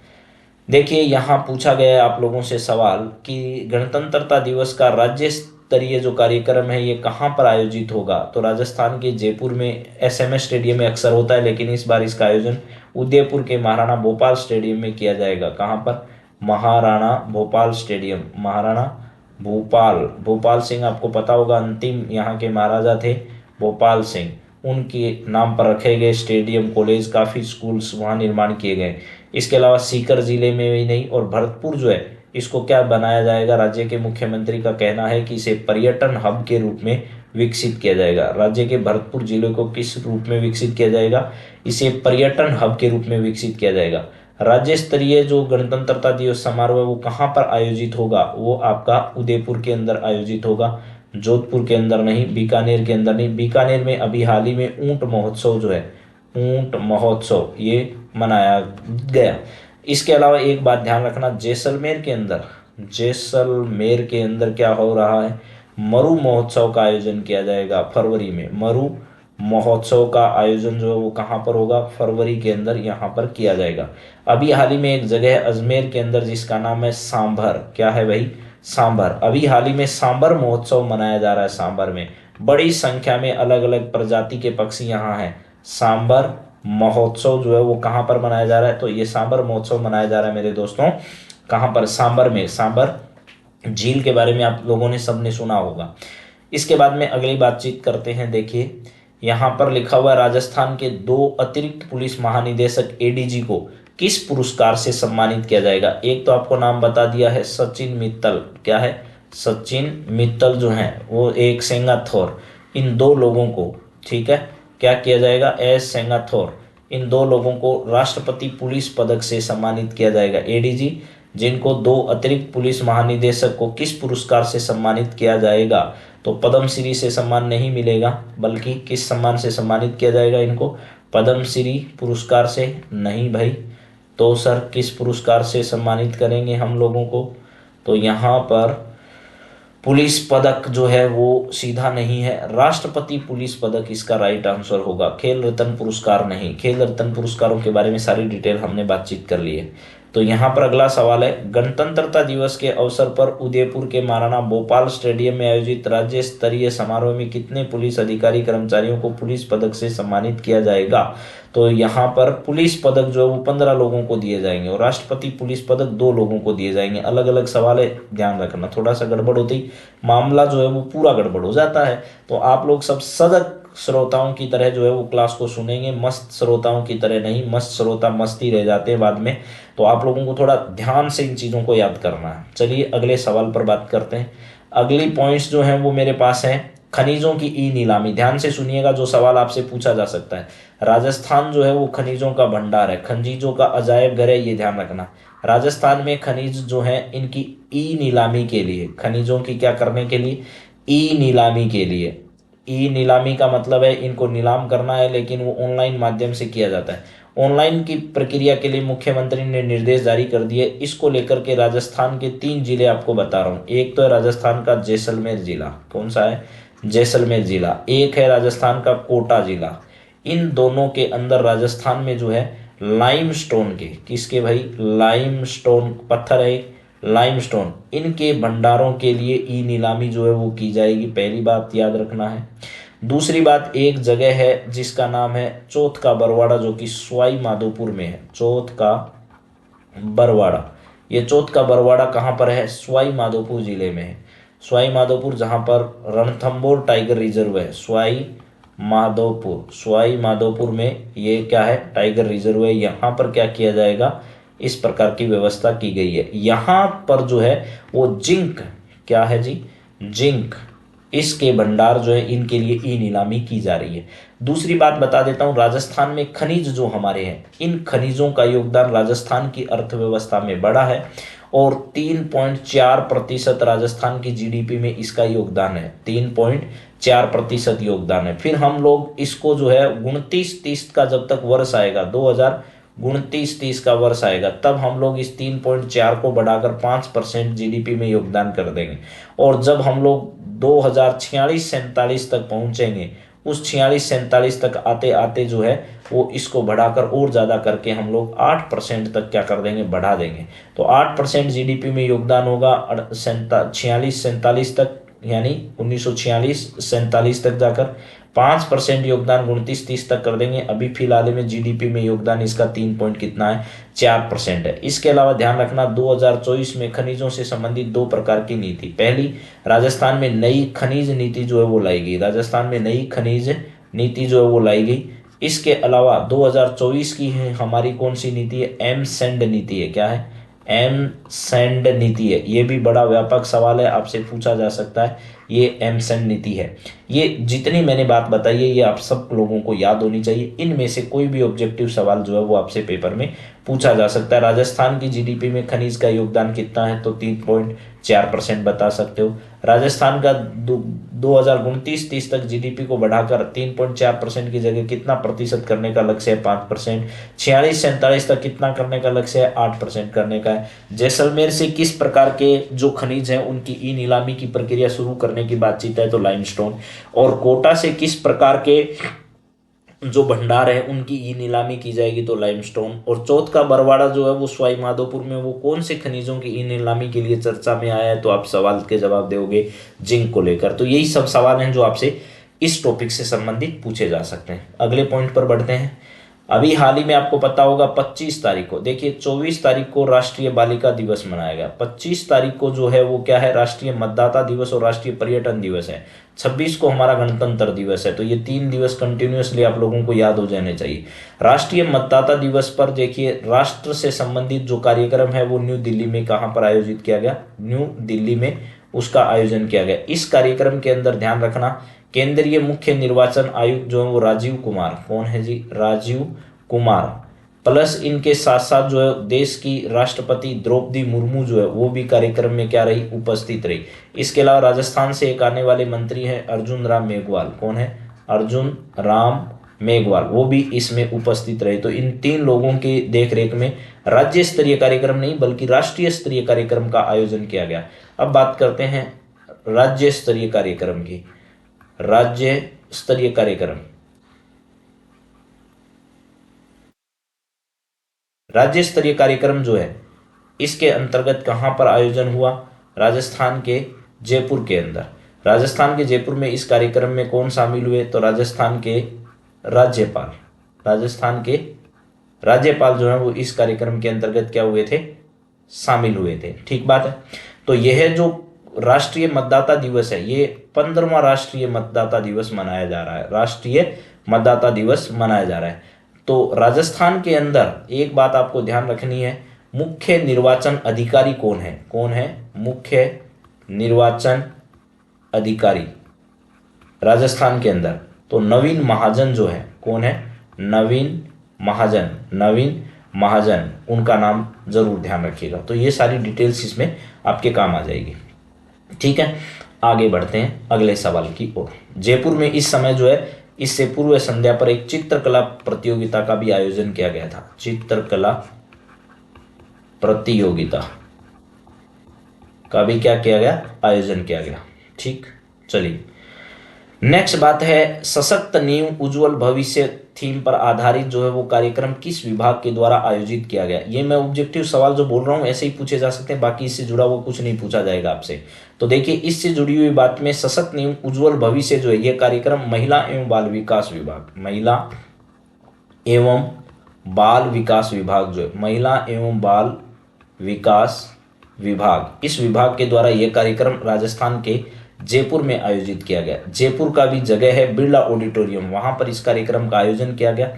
देखिए यहाँ पूछा गया है आप लोगों से सवाल कि गणतंत्रता दिवस का राज्य स्तरीय जो कार्यक्रम है ये कहाँ पर आयोजित होगा, तो राजस्थान के जयपुर में एसएमएस स्टेडियम में अक्सर होता है, लेकिन इस बार इसका आयोजन उदयपुर के महाराणा भोपाल स्टेडियम में किया जाएगा। कहाँ पर, महाराणा भोपाल स्टेडियम, महाराणा भोपाल, भोपाल सिंह आपको पता होगा अंतिम यहाँ के महाराजा थे भोपाल सिंह, उनके नाम पर रखे गए स्टेडियम, कॉलेज, काफ़ी स्कूल्स वहाँ निर्माण किए गए। इसके अलावा सीकर जिले में ही नहीं और भरतपुर जो है इसको क्या बनाया जाएगा, राज्य के मुख्यमंत्री का कहना है कि इसे पर्यटन हब के रूप में विकसित किया जाएगा। राज्य के भरतपुर जिले को किस रूप में विकसित किया जाएगा, इसे पर्यटन हब के रूप में विकसित किया जाएगा। राज्य स्तरीय जो गणतंत्रता दिवस समारोह है वो कहाँ पर आयोजित होगा, वो आपका उदयपुर के अंदर आयोजित होगा, जोधपुर के अंदर नहीं, बीकानेर के अंदर नहीं। बीकानेर में अभी हाल ही में ऊंट महोत्सव जो है, ऊंट महोत्सव ये मनाया गया। इसके अलावा एक बात ध्यान रखना, जैसलमेर के अंदर, जैसलमेर के अंदर क्या हो रहा है, मरु महोत्सव का आयोजन किया जाएगा फरवरी में। मरु महोत्सव का आयोजन जो है वो कहाँ पर होगा, फरवरी के अंदर यहाँ पर किया जाएगा। अभी हाल ही में एक जगह है अजमेर के अंदर जिसका नाम है सांभर, क्या है भाई, सांभर। अभी हाल ही में सांभर महोत्सव मनाया जा रहा है। सांभर में बड़ी संख्या में अलग अलग प्रजाति के पक्षी यहाँ हैं। सांभर महोत्सव जो है वो कहाँ पर मनाया जा रहा है, तो ये सांभर महोत्सव मनाया जा रहा है मेरे दोस्तों, कहाँ पर, सांभर में। सांभर झील के बारे में आप लोगों ने सबने सुना होगा। इसके बाद में अगली बातचीत करते हैं। देखिए यहाँ पर लिखा हुआ है राजस्थान के 2 अतिरिक्त पुलिस महानिदेशक एडीजी को किस पुरस्कार से सम्मानित किया जाएगा। एक तो आपको नाम बता दिया है सचिन मित्तल, क्या है, सचिन मित्तल जो है वो, एक सेंगाथोर, इन 2 लोगों को, ठीक है, क्या किया जाएगा, एस सेंगाथोर, इन 2 लोगों को राष्ट्रपति पुलिस पदक से सम्मानित किया जाएगा। एडीजी जिनको 2 अतिरिक्त पुलिस महानिदेशक को किस पुरस्कार से सम्मानित किया जाएगा, तो पद्मश्री से सम्मान नहीं मिलेगा, बल्कि किस सम्मान से सम्मानित किया जाएगा इनको, पद्मश्री पुरस्कार से नहीं भाई। तो सर किस पुरस्कार से सम्मानित करेंगे हम लोगों को, तो यहाँ पर पुलिस पदक जो है वो सीधा नहीं है, राष्ट्रपति पुलिस पदक इसका राइट आंसर होगा। खेल रत्न पुरस्कार नहीं, खेल रत्न पुरस्कारों के बारे में सारी डिटेल हमने बातचीत कर ली है। तो यहाँ पर अगला सवाल है, गणतंत्रता दिवस के अवसर पर उदयपुर के महाराणा भोपाल स्टेडियम में आयोजित राज्य स्तरीय समारोह में कितने पुलिस अधिकारी कर्मचारियों को पुलिस पदक से सम्मानित किया जाएगा, तो यहाँ पर पुलिस पदक जो है वो 15 लोगों को दिए जाएंगे और राष्ट्रपति पुलिस पदक 2 लोगों को दिए जाएंगे। अलग अलग सवाल है, ध्यान रखना, थोड़ा सा गड़बड़ होती मामला जो है वो पूरा गड़बड़ हो जाता है। तो आप लोग सब सजग श्रोताओं की तरह जो है वो क्लास को सुनेंगे, मस्त श्रोताओं की तरह नहीं, मस्त श्रोता मस्ती रह जाते हैं बाद में। तो आप लोगों को थोड़ा ध्यान से इन चीज़ों को याद करना है। चलिए अगले सवाल पर बात करते हैं। अगली पॉइंट्स जो हैं वो मेरे पास हैं, खनिजों की ई नीलामी। ध्यान से सुनिएगा, जो सवाल आपसे पूछा जा सकता है। राजस्थान जो है वो खनिजों का भंडार है, खनिजों का अजायब घर है, ये ध्यान रखना। राजस्थान में खनिज जो है इनकी ई नीलामी के लिए, खनिजों की क्या करने के लिए, ई नीलामी के लिए। ई नीलामी का मतलब है इनको नीलाम करना है, लेकिन वो ऑनलाइन माध्यम से किया जाता है। ऑनलाइन की प्रक्रिया के लिए मुख्यमंत्री ने निर्देश जारी कर दिए। इसको लेकर के राजस्थान के 3 जिले आपको बता रहा हूँ। एक तो है राजस्थान का जैसलमेर जिला, कौन सा है, जैसलमेर जिला। एक है राजस्थान का कोटा जिला। इन दोनों के अंदर राजस्थान में जो है लाइमस्टोन के, किसके भाई, लाइमस्टोन पत्थर है, लाइमस्टोन, इनके भंडारों के लिए ई नीलामी जो है वो की जाएगी। पहली बात याद रखना है। दूसरी बात, एक जगह है जिसका नाम है चौथ का बरवाड़ा, जो कि सवाई माधोपुर में है। चौथ का बरवाड़ा, ये चौथ का बरवाड़ा कहाँ पर है, सवाई माधोपुर जिले में है। सवाई माधोपुर, जहाँ पर रणथंबोर टाइगर रिजर्व है। सवाई माधोपुर, सवाई माधोपुर में ये क्या है, टाइगर रिजर्व है। यहाँ पर क्या किया जाएगा, इस प्रकार की व्यवस्था की गई है। यहाँ पर जो है वो जिंक, क्या है जी, जिंक, इसके भंडार जो है इनके लिए ई नीलामी की जा रही है। दूसरी बात बता देता हूँ, राजस्थान में खनिज जो हमारे हैं, इन खनिजों का योगदान राजस्थान की अर्थव्यवस्था में बड़ा है, और 3.4% राजस्थान की जीडीपी में इसका योगदान है। 3.4% योगदान है। फिर हम लोग इसको जो है 29-30 का जब तक वर्ष आएगा, 2029-30 का वर्ष आएगा, तब हम लोग इस 3.4 को बढ़ाकर 5% जीडीपी में योगदान कर देंगे। और जब हम लोग 2046-47 तक पहुंचेंगे, उस 46-47 तक आते आते जो है वो इसको बढ़ाकर और ज़्यादा करके हम लोग 8% तक क्या कर देंगे, बढ़ा देंगे। तो 8% जीडीपी में योगदान होगा 46-47 तक, यानी 1946-47 तक जाकर 5% योगदान 29-30 तक कर देंगे। अभी फिलहाल में जीडीपी में योगदान इसका 3 पॉइंट कितना है, 4% है। इसके अलावा ध्यान रखना, 2024 में खनिजों से संबंधित 2 प्रकार की नीति। पहली, राजस्थान में नई खनिज नीति जो है वो लाई गई। राजस्थान में नई खनिज नीति जो है वो लाई गई। इसके अलावा 2024 की है हमारी कौन सी नीति है, एम सैंड नीति है। क्या है, एम सैंड नीति है। ये भी बड़ा व्यापक सवाल है, आपसे पूछा जा सकता है। ये एम सैंड नीति है। ये जितनी मैंने बात बताई है ये आप सब लोगों को याद होनी चाहिए। इनमें से कोई भी ऑब्जेक्टिव सवाल जो है वो आपसे पेपर में पूछा जा सकता है। राजस्थान की जीडीपी में खनिज का योगदान कितना है, तो 3.4% बता सकते हो। राजस्थान का 2029-30 तक जीडीपी को बढ़ाकर 3.4% की जगह कितना प्रतिशत करने का लक्ष्य है, 5%। 46-47 तक कितना करने का लक्ष्य है, 8% करने का है। जैसलमेर से किस प्रकार के जो खनिज हैं उनकी ई नीलामी की प्रक्रिया शुरू करने की बातचीत है, तो लाइमस्टोन। और कोटा से किस प्रकार के जो भंडार है उनकी ई नीलामी की जाएगी, तो लाइमस्टोन। और चौथ का बरवाड़ा जो है वो सवाई माधोपुर में, वो कौन से खनिजों की ई नीलामी के लिए चर्चा में आया है, तो आप सवाल के जवाब दोगे जिंक को लेकर। तो यही सब सवाल हैं जो आपसे इस टॉपिक से संबंधित पूछे जा सकते हैं। अगले पॉइंट पर बढ़ते हैं। अभी हाल ही में आपको पता होगा 25 तारीख को, देखिए 24 तारीख को राष्ट्रीय बालिका दिवस मनाया गया। 25 तारीख को जो है वो क्या है, राष्ट्रीय मतदाता दिवस और राष्ट्रीय पर्यटन दिवस है। 26 को हमारा गणतंत्र दिवस है। तो ये 3 दिवस कंटिन्यूअसली आप लोगों को याद हो जाने चाहिए। राष्ट्रीय मतदाता दिवस पर देखिए राष्ट्र से संबंधित जो कार्यक्रम है वो न्यू दिल्ली में कहाँ पर आयोजित किया गया, न्यू दिल्ली में उसका आयोजन किया गया। इस कार्यक्रम के अंदर ध्यान रखना, केंद्रीय मुख्य निर्वाचन आयुक्त जो है वो राजीव कुमार, कौन है जी, राजीव कुमार, प्लस इनके साथ साथ जो है देश की राष्ट्रपति द्रौपदी मुर्मू जो है वो भी कार्यक्रम में क्या रही, उपस्थित रही। इसके अलावा राजस्थान से एक आने वाले मंत्री हैं अर्जुन राम मेघवाल, कौन है, अर्जुन राम मेघवाल, वो भी इसमें उपस्थित रहे। तो इन 3 लोगों की देखरेख में राज्य स्तरीय कार्यक्रम नहीं बल्कि राष्ट्रीय स्तरीय कार्यक्रम का आयोजन किया गया। अब बात करते हैं राज्य स्तरीय कार्यक्रम की। राज्य स्तरीय कार्यक्रम, राज्य स्तरीय कार्यक्रम जो है इसके अंतर्गत कहां पर आयोजन हुआ, राजस्थान के जयपुर के अंदर। राजस्थान के जयपुर में इस कार्यक्रम में कौन शामिल हुए, तो राजस्थान के राज्यपाल, राजस्थान के राज्यपाल जो है वो इस कार्यक्रम के अंतर्गत क्या हुए थे, शामिल हुए थे। ठीक बात है। तो यह जो राष्ट्रीय मतदाता दिवस है, ये 15वां राष्ट्रीय मतदाता दिवस मनाया जा रहा है, राष्ट्रीय मतदाता दिवस मनाया जा रहा है। तो राजस्थान के अंदर एक बात आपको ध्यान रखनी है, मुख्य निर्वाचन अधिकारी कौन है? कौन है मुख्य निर्वाचन अधिकारी राजस्थान के अंदर? तो नवीन महाजन जो है, कौन है? नवीन महाजन, नवीन महाजन, उनका नाम जरूर ध्यान रखिएगा। तो ये सारी डिटेल्स इसमें आपके काम आ जाएगी। ठीक है, आगे बढ़ते हैं अगले सवाल की ओर। जयपुर में इस समय जो है, इससे पूर्व संध्या पर एक चित्रकला प्रतियोगिता का भी आयोजन किया गया था। चित्रकला प्रतियोगिता का भी क्या किया गया? आयोजन किया गया। ठीक, चलिए नेक्स्ट बात है, सशक्त नींव उज्जवल भविष्य थीम पर आधारित जो है वो कार्यक्रम किस विभाग के द्वारा आयोजित किया गया? ये मैं ऑब्जेक्टिव सवाल जो बोल रहा हूँ ऐसे ही पूछे जा सकते हैं, बाकी इससे जुड़ा हुआ कुछ नहीं पूछा जाएगा आपसे। तो देखिए, इससे जुड़ी हुई बात में सशक्त नींव उज्जवल भविष्य जो है, ये कार्यक्रम महिला एवं बाल विकास विभाग, महिला एवं बाल विकास विभाग जो है, महिला एवं बाल विकास विभाग, इस विभाग के द्वारा यह कार्यक्रम राजस्थान के जयपुर में आयोजित किया गया। जयपुर का भी जगह है बिरला ऑडिटोरियम, वहां पर इस कार्यक्रम का आयोजन किया गया।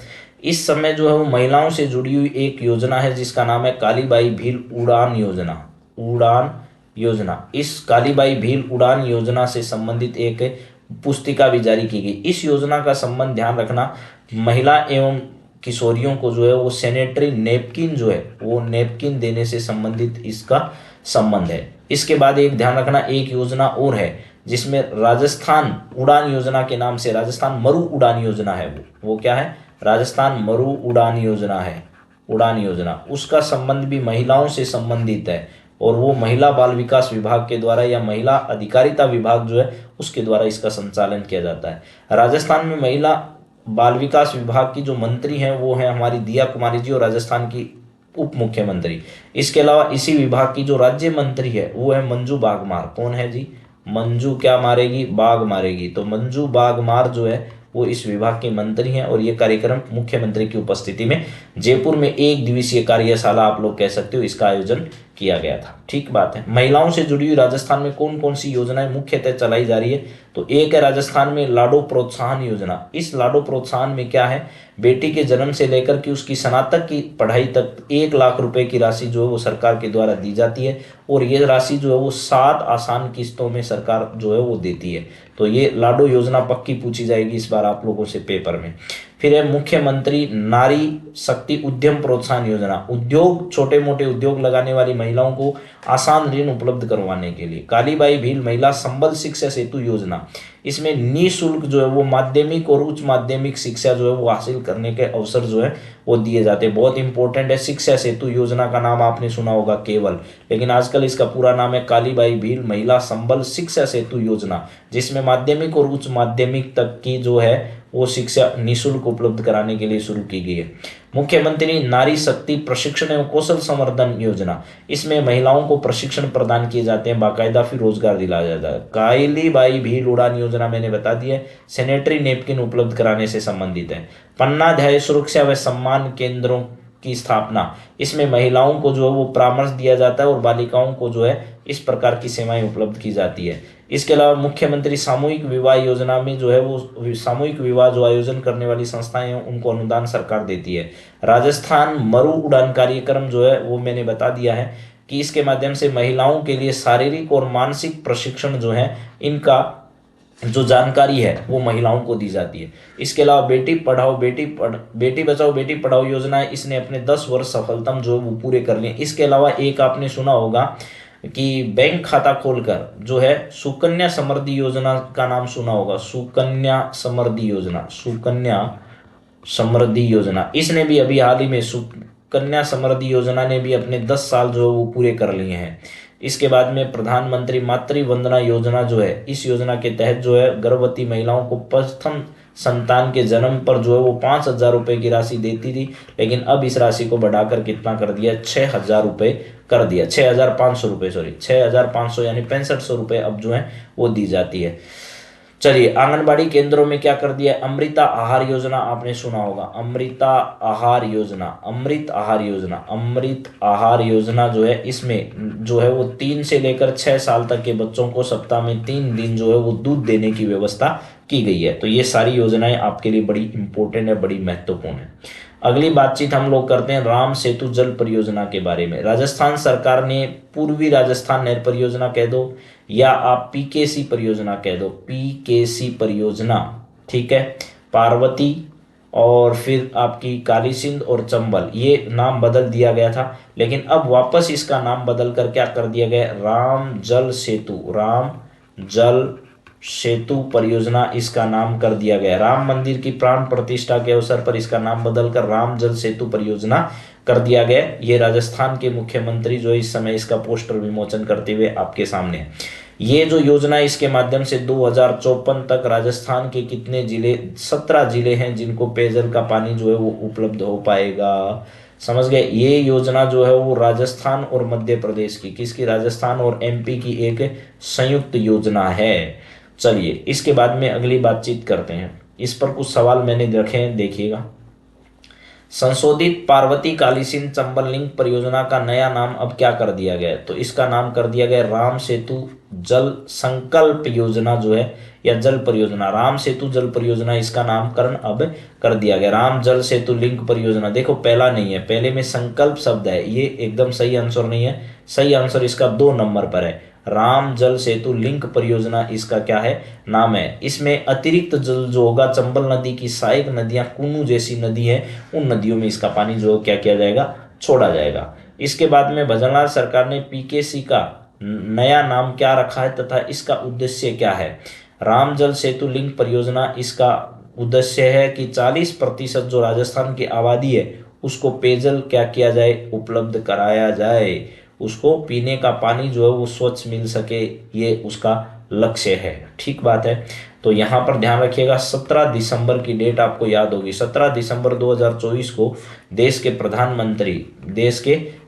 इस समय जो है वो महिलाओं से जुड़ी हुई एक योजना है जिसका नाम है कालीबाई भील उड़ान योजना। उड़ान योजना, इस कालीबाई भील उड़ान योजना से संबंधित एक पुस्तिका भी जारी की गई। इस योजना का संबंध ध्यान रखना, महिला एवं किशोरियों को जो है वो सैनिटरी नैपकिन जो है वो नैपकिन देने से संबंधित इसका संबंध है। इसके बाद एक ध्यान रखना, एक योजना और है जिसमें राजस्थान उड़ान योजना के नाम से राजस्थान मरु उड़ान योजना है, वो क्या है? राजस्थान मरु उड़ान योजना है, उड़ान योजना, उसका संबंध भी महिलाओं से संबंधित है और वो महिला बाल विकास विभाग के द्वारा या महिला अधिकारिता विभाग जो है उसके द्वारा इसका संचालन किया जाता है। राजस्थान में महिला बाल विकास विभाग की जो मंत्री हैं वो है हमारी दिया कुमारी जी और राजस्थान की उप मुख्यमंत्री। इसके अलावा इसी विभाग की जो राज्य मंत्री है वो है मंजू बागमार। कौन है जी? मंजू क्या मारेगी? बाग मारेगी। तो मंजू बागमार जो है वो इस विभाग के मंत्री हैं और ये कार्यक्रम मुख्यमंत्री की उपस्थिति में जयपुर में एक दिवसीय कार्यशाला आप लोग कह सकते हो, इसका आयोजन किया गया था। ठीक बात है। महिलाओं से जुड़ी हुई राजस्थान में कौन कौन सी योजनाएं मुख्यतः चलाई जा रही है? तो एक है राजस्थान में लाडो प्रोत्साहन योजना। इस लाडो प्रोत्साहन में क्या है, बेटी के जन्म से लेकर के उसकी स्नातक की पढ़ाई तक 1 लाख रुपए की राशि जो है वो सरकार के द्वारा दी जाती है और ये राशि जो है वो 7 आसान किस्तों में सरकार जो है वो देती है। तो ये लाडो योजना पक्की पूछी जाएगी इस बार आप लोगों से पेपर में। फिर है मुख्यमंत्री नारी शक्ति उद्यम प्रोत्साहन योजना। उद्योग, छोटे मोटे उद्योग लगाने वाली महिलाओं को आसान ऋण उपलब्ध करवाने के लिए। कालीबाई भील महिला संबल शिक्षा सेतु योजना, इसमें निःशुल्क जो है वो माध्यमिक और उच्च माध्यमिक शिक्षा जो है वो हासिल करने के अवसर जो है वो दिए जाते हैं। बहुत इंपॉर्टेंट है। शिक्षा सेतु योजना का नाम आपने सुना होगा केवल, लेकिन आजकल इसका पूरा नाम है कालीबाई भील महिला संबल शिक्षा सेतु योजना, जिसमें माध्यमिक और उच्च माध्यमिक तक की जो है वो शिक्षा निःशुल्क उपलब्ध कराने के लिए शुरू की गई है। मुख्यमंत्री नारी शक्ति प्रशिक्षण एवं कौशल संवर्धन योजना, इसमें महिलाओं को प्रशिक्षण प्रदान किए जाते हैं, बाकायदा फिर रोजगार दिलाया जाता है। कालीबाई भील उड़ान योजना मैंने बता दी है, सैनिटरी नैपकिन उपलब्ध कराने से संबंधित है। पन्नाध्याय सुरक्षा व सम्मान केंद्रों की स्थापना, इसमें महिलाओं को जो है वो परामर्श दिया जाता है और बालिकाओं को जो है इस प्रकार की सेवाएं उपलब्ध की जाती है। इसके अलावा मुख्यमंत्री सामूहिक विवाह योजना में जो है वो सामूहिक विवाह जो आयोजन करने वाली संस्थाएं हैं उनको अनुदान सरकार देती है। राजस्थान मरु उड़ान कार्यक्रम जो है वो मैंने बता दिया है कि इसके माध्यम से महिलाओं के लिए शारीरिक और मानसिक प्रशिक्षण जो है इनका जो जानकारी है वो महिलाओं को दी जाती है। इसके अलावा बेटी बचाओ बेटी पढ़ाओ योजना है, इसने अपने 10 वर्ष सफलतम जो वो पूरे कर लिए। इसके अलावा एक आपने सुना होगा कि बैंक खाता खोलकर जो है सुकन्या समृद्धि योजना का नाम सुना होगा, सुकन्या समृद्धि योजना, सुकन्या समृद्धि योजना, इसने भी अभी हाल ही में सुकन्या समृद्धि योजना ने भी अपने 10 साल जो है वो पूरे कर लिए हैं। इसके बाद में प्रधानमंत्री मातृ वंदना योजना जो है, इस योजना के तहत जो है गर्भवती महिलाओं को प्रथम संतान के जन्म पर जो है वो 5,000 रुपए की राशि देती थी, लेकिन अब इस राशि को बढ़ाकर कितना कर दिया, 6,000 रुपए कर दिया, 6,500 रुपए, सॉरी 6,500 यानी 6500 रुपए अब जो है वो दी जाती है। चलिए, आंगनबाड़ी केंद्रों में क्या कर दिया, अमृता आहार योजना आपने सुना होगा, अमृता आहार योजना, अमृत आहार योजना, अमृत आहार योजना जो है, इसमें जो है वो 3 से लेकर 6 साल तक के बच्चों को सप्ताह में 3 दिन जो है वो दूध देने की व्यवस्था की गई है। तो ये सारी योजनाएं आपके लिए बड़ी इंपॉर्टेंट है, बड़ी महत्वपूर्ण है। अगली बातचीत हम लोग करते हैं राम सेतु जल परियोजना के बारे में। राजस्थान सरकार ने पूर्वी राजस्थान नहर परियोजना कह दो या आप पीकेसी परियोजना कह दो, पीकेसी परियोजना, ठीक है, पार्वती और फिर आपकी काली सिंध और चंबल, ये नाम बदल दिया गया था, लेकिन अब वापस इसका नाम बदल कर क्या कर दिया गया, राम जल सेतु, राम जल सेतु परियोजना इसका नाम कर दिया गया। राम मंदिर की प्राण प्रतिष्ठा के अवसर पर इसका नाम बदलकर राम जल सेतु परियोजना कर दिया गया। ये राजस्थान के मुख्यमंत्री जो इस समय इसका पोस्टर विमोचन करते हुए आपके सामने है। ये जो योजना, इसके माध्यम से 2054 तक राजस्थान के कितने जिले, 17 जिले हैं जिनको पेयजल का पानी जो है वो उपलब्ध हो पाएगा। समझ गए। ये योजना जो है वो राजस्थान और मध्य प्रदेश की, किसकी, राजस्थान और एमपी की एक संयुक्त योजना है। चलिए, इसके बाद में अगली बातचीत करते हैं। इस पर कुछ सवाल मैंने रखे हैं, देखिएगा। संशोधित पार्वती काली सिंध चंबल लिंक परियोजना का नया नाम अब क्या कर दिया गया है, तो इसका नाम कर दिया गया राम सेतु जल संकल्प योजना जो है, या जल परियोजना, राम सेतु जल परियोजना, इसका नामकरण अब कर दिया गया राम जल सेतु लिंक परियोजना। देखो, पहला नहीं है, पहले में संकल्प शब्द है, ये एकदम सही आंसर नहीं है। सही आंसर इसका 2 नंबर पर है, राम जल सेतु लिंक परियोजना इसका क्या है, नाम है। इसमें अतिरिक्त जल जो होगा, चंबल नदी की सहायक नदियां, कुनू जैसी नदी है, उन नदियों में इसका पानी जो क्या किया जाएगा, छोड़ा जाएगा। इसके बाद में भजनलाल सरकार ने पीकेसी का नया नाम क्या रखा है तथा इसका उद्देश्य क्या है। राम जल सेतु लिंक परियोजना, इसका उद्देश्य है कि 40% जो राजस्थान की आबादी है उसको पेयजल क्या किया जाए, उपलब्ध कराया जाए, उसको पीने का पानी जो है वो स्वच्छ मिल सके, ये उसका लक्ष्य है। ठीक बात है। तो यहाँ पर ध्यान रखिएगा, 17 दिसंबर की डेट आपको याद होगी, 17 दिसंबर 2024 को देश के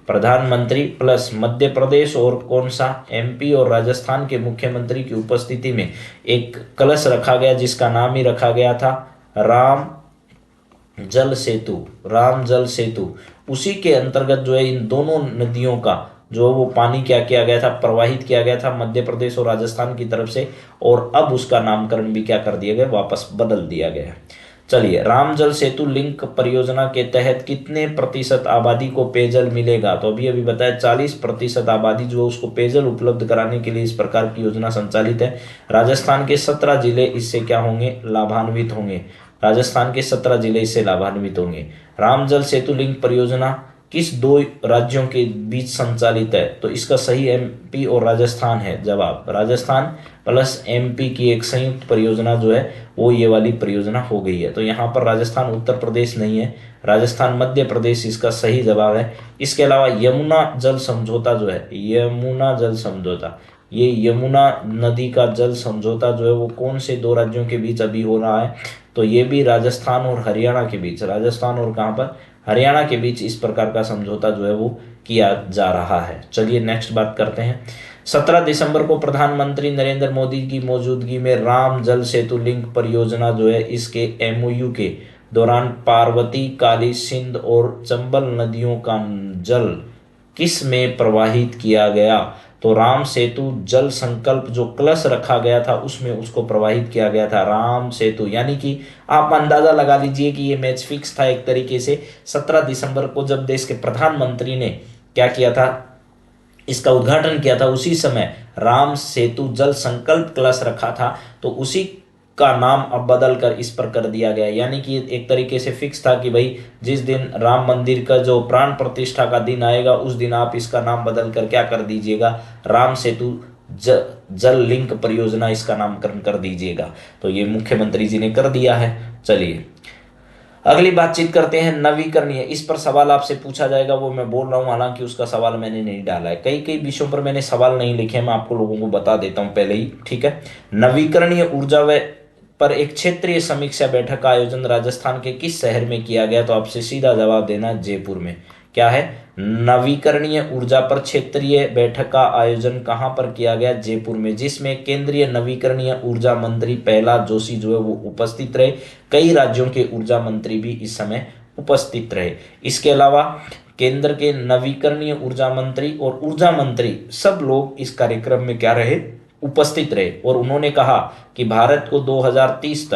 प्रधानमंत्री प्लस मध्य प्रदेश और कौन सा, एमपी और राजस्थान के मुख्यमंत्री की उपस्थिति में एक कलश रखा गया जिसका नाम ही रखा गया था राम जल सेतु, राम जल सेतु। उसी के अंतर्गत जो है इन दोनों नदियों का जो वो पानी क्या किया गया था, प्रवाहित किया गया था मध्य प्रदेश और राजस्थान की तरफ से, और अब उसका नामकरण भी क्या कर दिया गया, वापस बदल दिया गया। चलिए, राम जल सेतु लिंक परियोजना के तहत कितने प्रतिशत आबादी को पेयजल मिलेगा, तो अभी बताया 40% आबादी जो है उसको पेयजल उपलब्ध कराने के लिए इस प्रकार की योजना संचालित है। राजस्थान के 17 जिले इससे क्या होंगे, लाभान्वित होंगे। राजस्थान के 17 जिले इससे लाभान्वित होंगे। राम जल सेतु लिंक परियोजना किस 2 राज्यों के बीच संचालित है, तो इसका सही एमपी और राजस्थान है। जवाब राजस्थान प्लस एमपी की एक संयुक्त परियोजना जो है वो ये वाली परियोजना हो गई है। तो यहाँ पर राजस्थान उत्तर प्रदेश नहीं है, राजस्थान मध्य प्रदेश इसका सही जवाब है। इसके अलावा यमुना जल समझौता जो है, यमुना जल समझौता, ये यमुना नदी का जल समझौता जो है वो कौन से 2 राज्यों के बीच अभी हो रहा है, तो ये भी राजस्थान और हरियाणा के बीच, राजस्थान और कहाँ पर, हरियाणा के बीच इस प्रकार का समझौता जो है वो किया जा रहा है। चलिए नेक्स्ट बात करते हैं। 17 दिसंबर को प्रधानमंत्री नरेंद्र मोदी की मौजूदगी में राम जल सेतु लिंक परियोजना जो है इसके एमओयू के दौरान पार्वती, काली सिंध और चंबल नदियों का जल किस में प्रवाहित किया गया, तो राम सेतु जल संकल्प जो कलश रखा गया था उसमें उसको प्रवाहित किया गया था, राम सेतु। यानी कि आप अंदाजा लगा लीजिए कि ये मैच फिक्स था एक तरीके से। 17 दिसंबर को जब देश के प्रधानमंत्री ने क्या किया था, इसका उद्घाटन किया था, उसी समय राम सेतु जल संकल्प कलश रखा था, तो उसी का नाम अब बदल कर इस पर कर दिया गया। यानी कि एक तरीके से फिक्स था कि भाई जिस दिन राम मंदिर का जो प्राण प्रतिष्ठा का दिन आएगा उस दिन आप इसका नाम बदल कर क्या कर दीजिएगा, राम सेतु जल लिंक परियोजना इसका नामकरण कर दीजिएगा। तो ये मुख्यमंत्री जी ने कर दिया है। चलिए अगली बातचीत करते हैं नवीकरणीय। इस पर सवाल आपसे पूछा जाएगा, वो मैं बोल रहा हूँ, हालांकि उसका सवाल मैंने नहीं डाला है। कई कई विषयों पर मैंने सवाल नहीं लिखे, मैं आपको लोगों को बता देता हूँ पहले ही, ठीक है। नवीकरणीय ऊर्जा व पर एक क्षेत्रीय समीक्षा बैठक का आयोजन राजस्थान के किस शहर में किया गया, तो आपसे सीधा जवाब देना जयपुर में। क्या है, नवीकरणीय ऊर्जा पर क्षेत्रीय बैठक का आयोजन कहाँ पर किया गया, जयपुर में, जिसमें केंद्रीय नवीकरणीय ऊर्जा मंत्री प्रहलाद जोशी जो है वो उपस्थित रहे। कई राज्यों के ऊर्जा मंत्री भी इस समय उपस्थित रहे। इसके अलावा केंद्र के नवीकरणीय ऊर्जा मंत्री और ऊर्जा मंत्री सब लोग इस कार्यक्रम में क्या रहे, उपस्थित रहे। और उन्होंने कहा कि भारत को 2030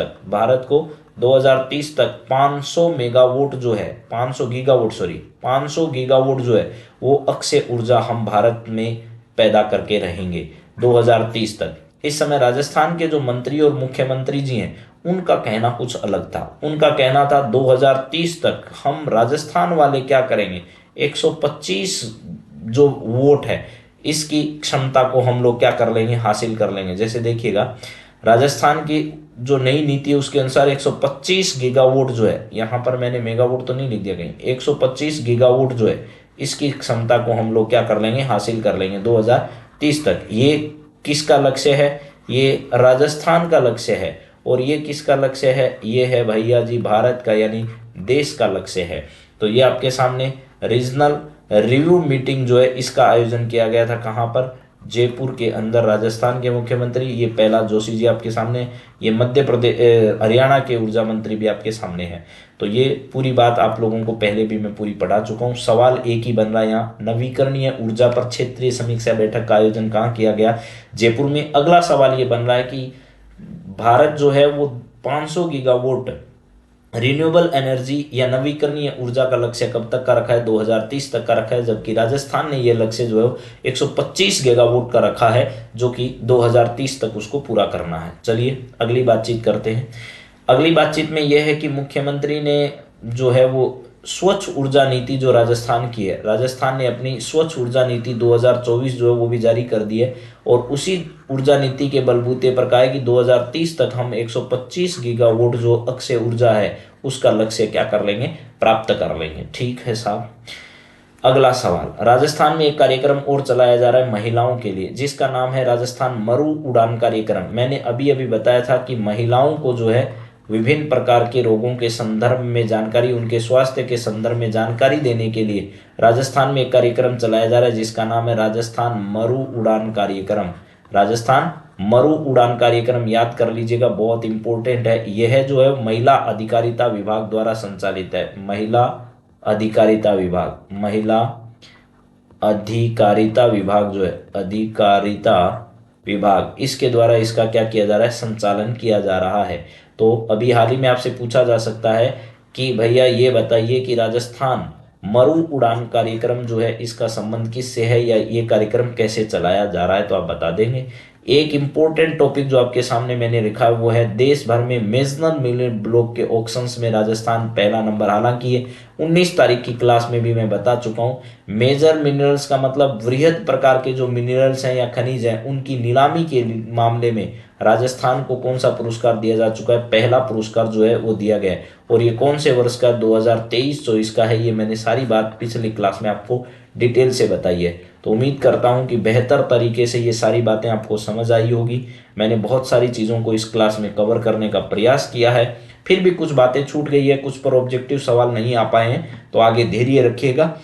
तक 500 मेगावाट जो है, 500 गीगावाट जो है वो अक्षय ऊर्जा हम भारत में पैदा करके रहेंगे 2030 तक। इस समय राजस्थान के जो मंत्री और मुख्यमंत्री जी हैं उनका कहना कुछ अलग था। उनका कहना था 2030 तक हम राजस्थान वाले क्या करेंगे, 125 जो वोट है इसकी क्षमता को हम लोग क्या कर लेंगे, हासिल कर लेंगे। जैसे देखिएगा राजस्थान की जो नई नीति है उसके अनुसार 125 गीगावाट जो है, यहाँ पर मैंने मेगावाट तो नहीं लिख दिया कहीं, 125 गीगावाट जो है इसकी क्षमता को हम लोग क्या कर लेंगे, हासिल कर लेंगे 2030 तक। ये किसका लक्ष्य है, ये राजस्थान का लक्ष्य है। और ये किसका लक्ष्य है, ये है भैया जी भारत का यानी देश का लक्ष्य है। तो ये आपके सामने रीजनल रिव्यू मीटिंग जो है इसका आयोजन किया गया था, कहाँ पर, जयपुर के अंदर। राजस्थान के मुख्यमंत्री ये प्रहलाद जोशी जी आपके सामने, ये मध्य प्रदेश हरियाणा के ऊर्जा मंत्री भी आपके सामने हैं। तो ये पूरी बात आप लोगों को पहले भी मैं पूरी पढ़ा चुका हूँ। सवाल एक ही बन रहा है यहाँ, नवीकरणीय ऊर्जा पर क्षेत्रीय समीक्षा बैठक का आयोजन कहाँ किया गया, जयपुर में। अगला सवाल ये बन रहा है कि भारत जो है वो 500 गीगावाट रिन्यूएबल एनर्जी या नवीकरणीय ऊर्जा का लक्ष्य कब तक का रखा है, 2030 तक का रखा है, जबकि राजस्थान ने यह लक्ष्य जो है 125 गीगावाट का रखा है जो कि 2030 तक उसको पूरा करना है। चलिए अगली बातचीत करते हैं। अगली बातचीत में यह है कि मुख्यमंत्री ने जो है वो स्वच्छ ऊर्जा नीति जो राजस्थान की है, राजस्थान ने अपनी स्वच्छ ऊर्जा नीति 2024 जो है वो भी जारी कर दी है। और उसी ऊर्जा नीति के बलबूते पर कहा है कि 2030 तक हम 125 गीगावाट जो अक्षय ऊर्जा है उसका लक्ष्य क्या कर लेंगे, प्राप्त कर लेंगे। ठीक है साहब। अगला सवाल, राजस्थान में एक कार्यक्रम और चलाया जा रहा है महिलाओं के लिए जिसका नाम है राजस्थान मरु उड़ान कार्यक्रम। मैंने अभी अभी बताया था कि महिलाओं को जो है विभिन्न प्रकार के रोगों के संदर्भ में जानकारी, उनके स्वास्थ्य के संदर्भ में जानकारी देने के लिए राजस्थान में एक कार्यक्रम चलाया जा रहा है जिसका नाम है राजस्थान मरु उड़ान कार्यक्रम। राजस्थान मरु उड़ान कार्यक्रम याद कर लीजिएगा, बहुत इंपॉर्टेंट है। यह जो है महिला अधिकारिता विभाग द्वारा संचालित है। महिला अधिकारिता विभाग जो है, अधिकारिता विभाग, इसके द्वारा इसका क्या किया जा रहा है, संचालन किया जा रहा है। तो अभी हाल ही में आपसे पूछा जा सकता है कि भैया ये बताइए कि राजस्थान मरु उड़ान कार्यक्रम जो है इसका संबंध किससे है या ये कार्यक्रम कैसे चलाया जा रहा है, तो आप बता देंगे। एक इंपॉर्टेंट टॉपिक जो आपके सामने मैंने लिखा है वो है देश भर में मेजनल मिनरल ब्लॉक के ऑक्शंस में राजस्थान पहला नंबर। हालांकि ये 19 तारीख की क्लास में भी मैं बता चुका हूँ। मेजर मिनरल्स का मतलब वृहद प्रकार के जो मिनरल्स हैं या खनिज हैं उनकी नीलामी के मामले में राजस्थान को कौन सा पुरस्कार दिया जा चुका है, पहला पुरस्कार जो है वो दिया गया है। और ये कौन से वर्ष का, 2023-24 का है। ये मैंने सारी बात पिछली क्लास में आपको डिटेल से बताई है। तो उम्मीद करता हूं कि बेहतर तरीके से ये सारी बातें आपको समझ आई होगी। मैंने बहुत सारी चीज़ों को इस क्लास में कवर करने का प्रयास किया है, फिर भी कुछ बातें छूट गई है, कुछ पर ऑब्जेक्टिव सवाल नहीं आ पाए हैं, तो आगे धैर्य रखिएगा।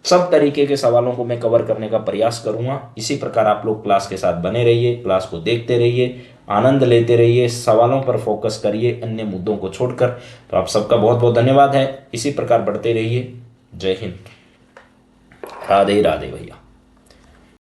सब तरीके के सवालों को मैं कवर करने का प्रयास करूंगा। इसी प्रकार आप लोग क्लास के साथ बने रहिए, क्लास को देखते रहिए, आनंद लेते रहिए, सवालों पर फोकस करिए अन्य मुद्दों को छोड़कर। तो आप सबका बहुत बहुत धन्यवाद है। इसी प्रकार बढ़ते रहिए। जय हिंद, राधे राधे भैया।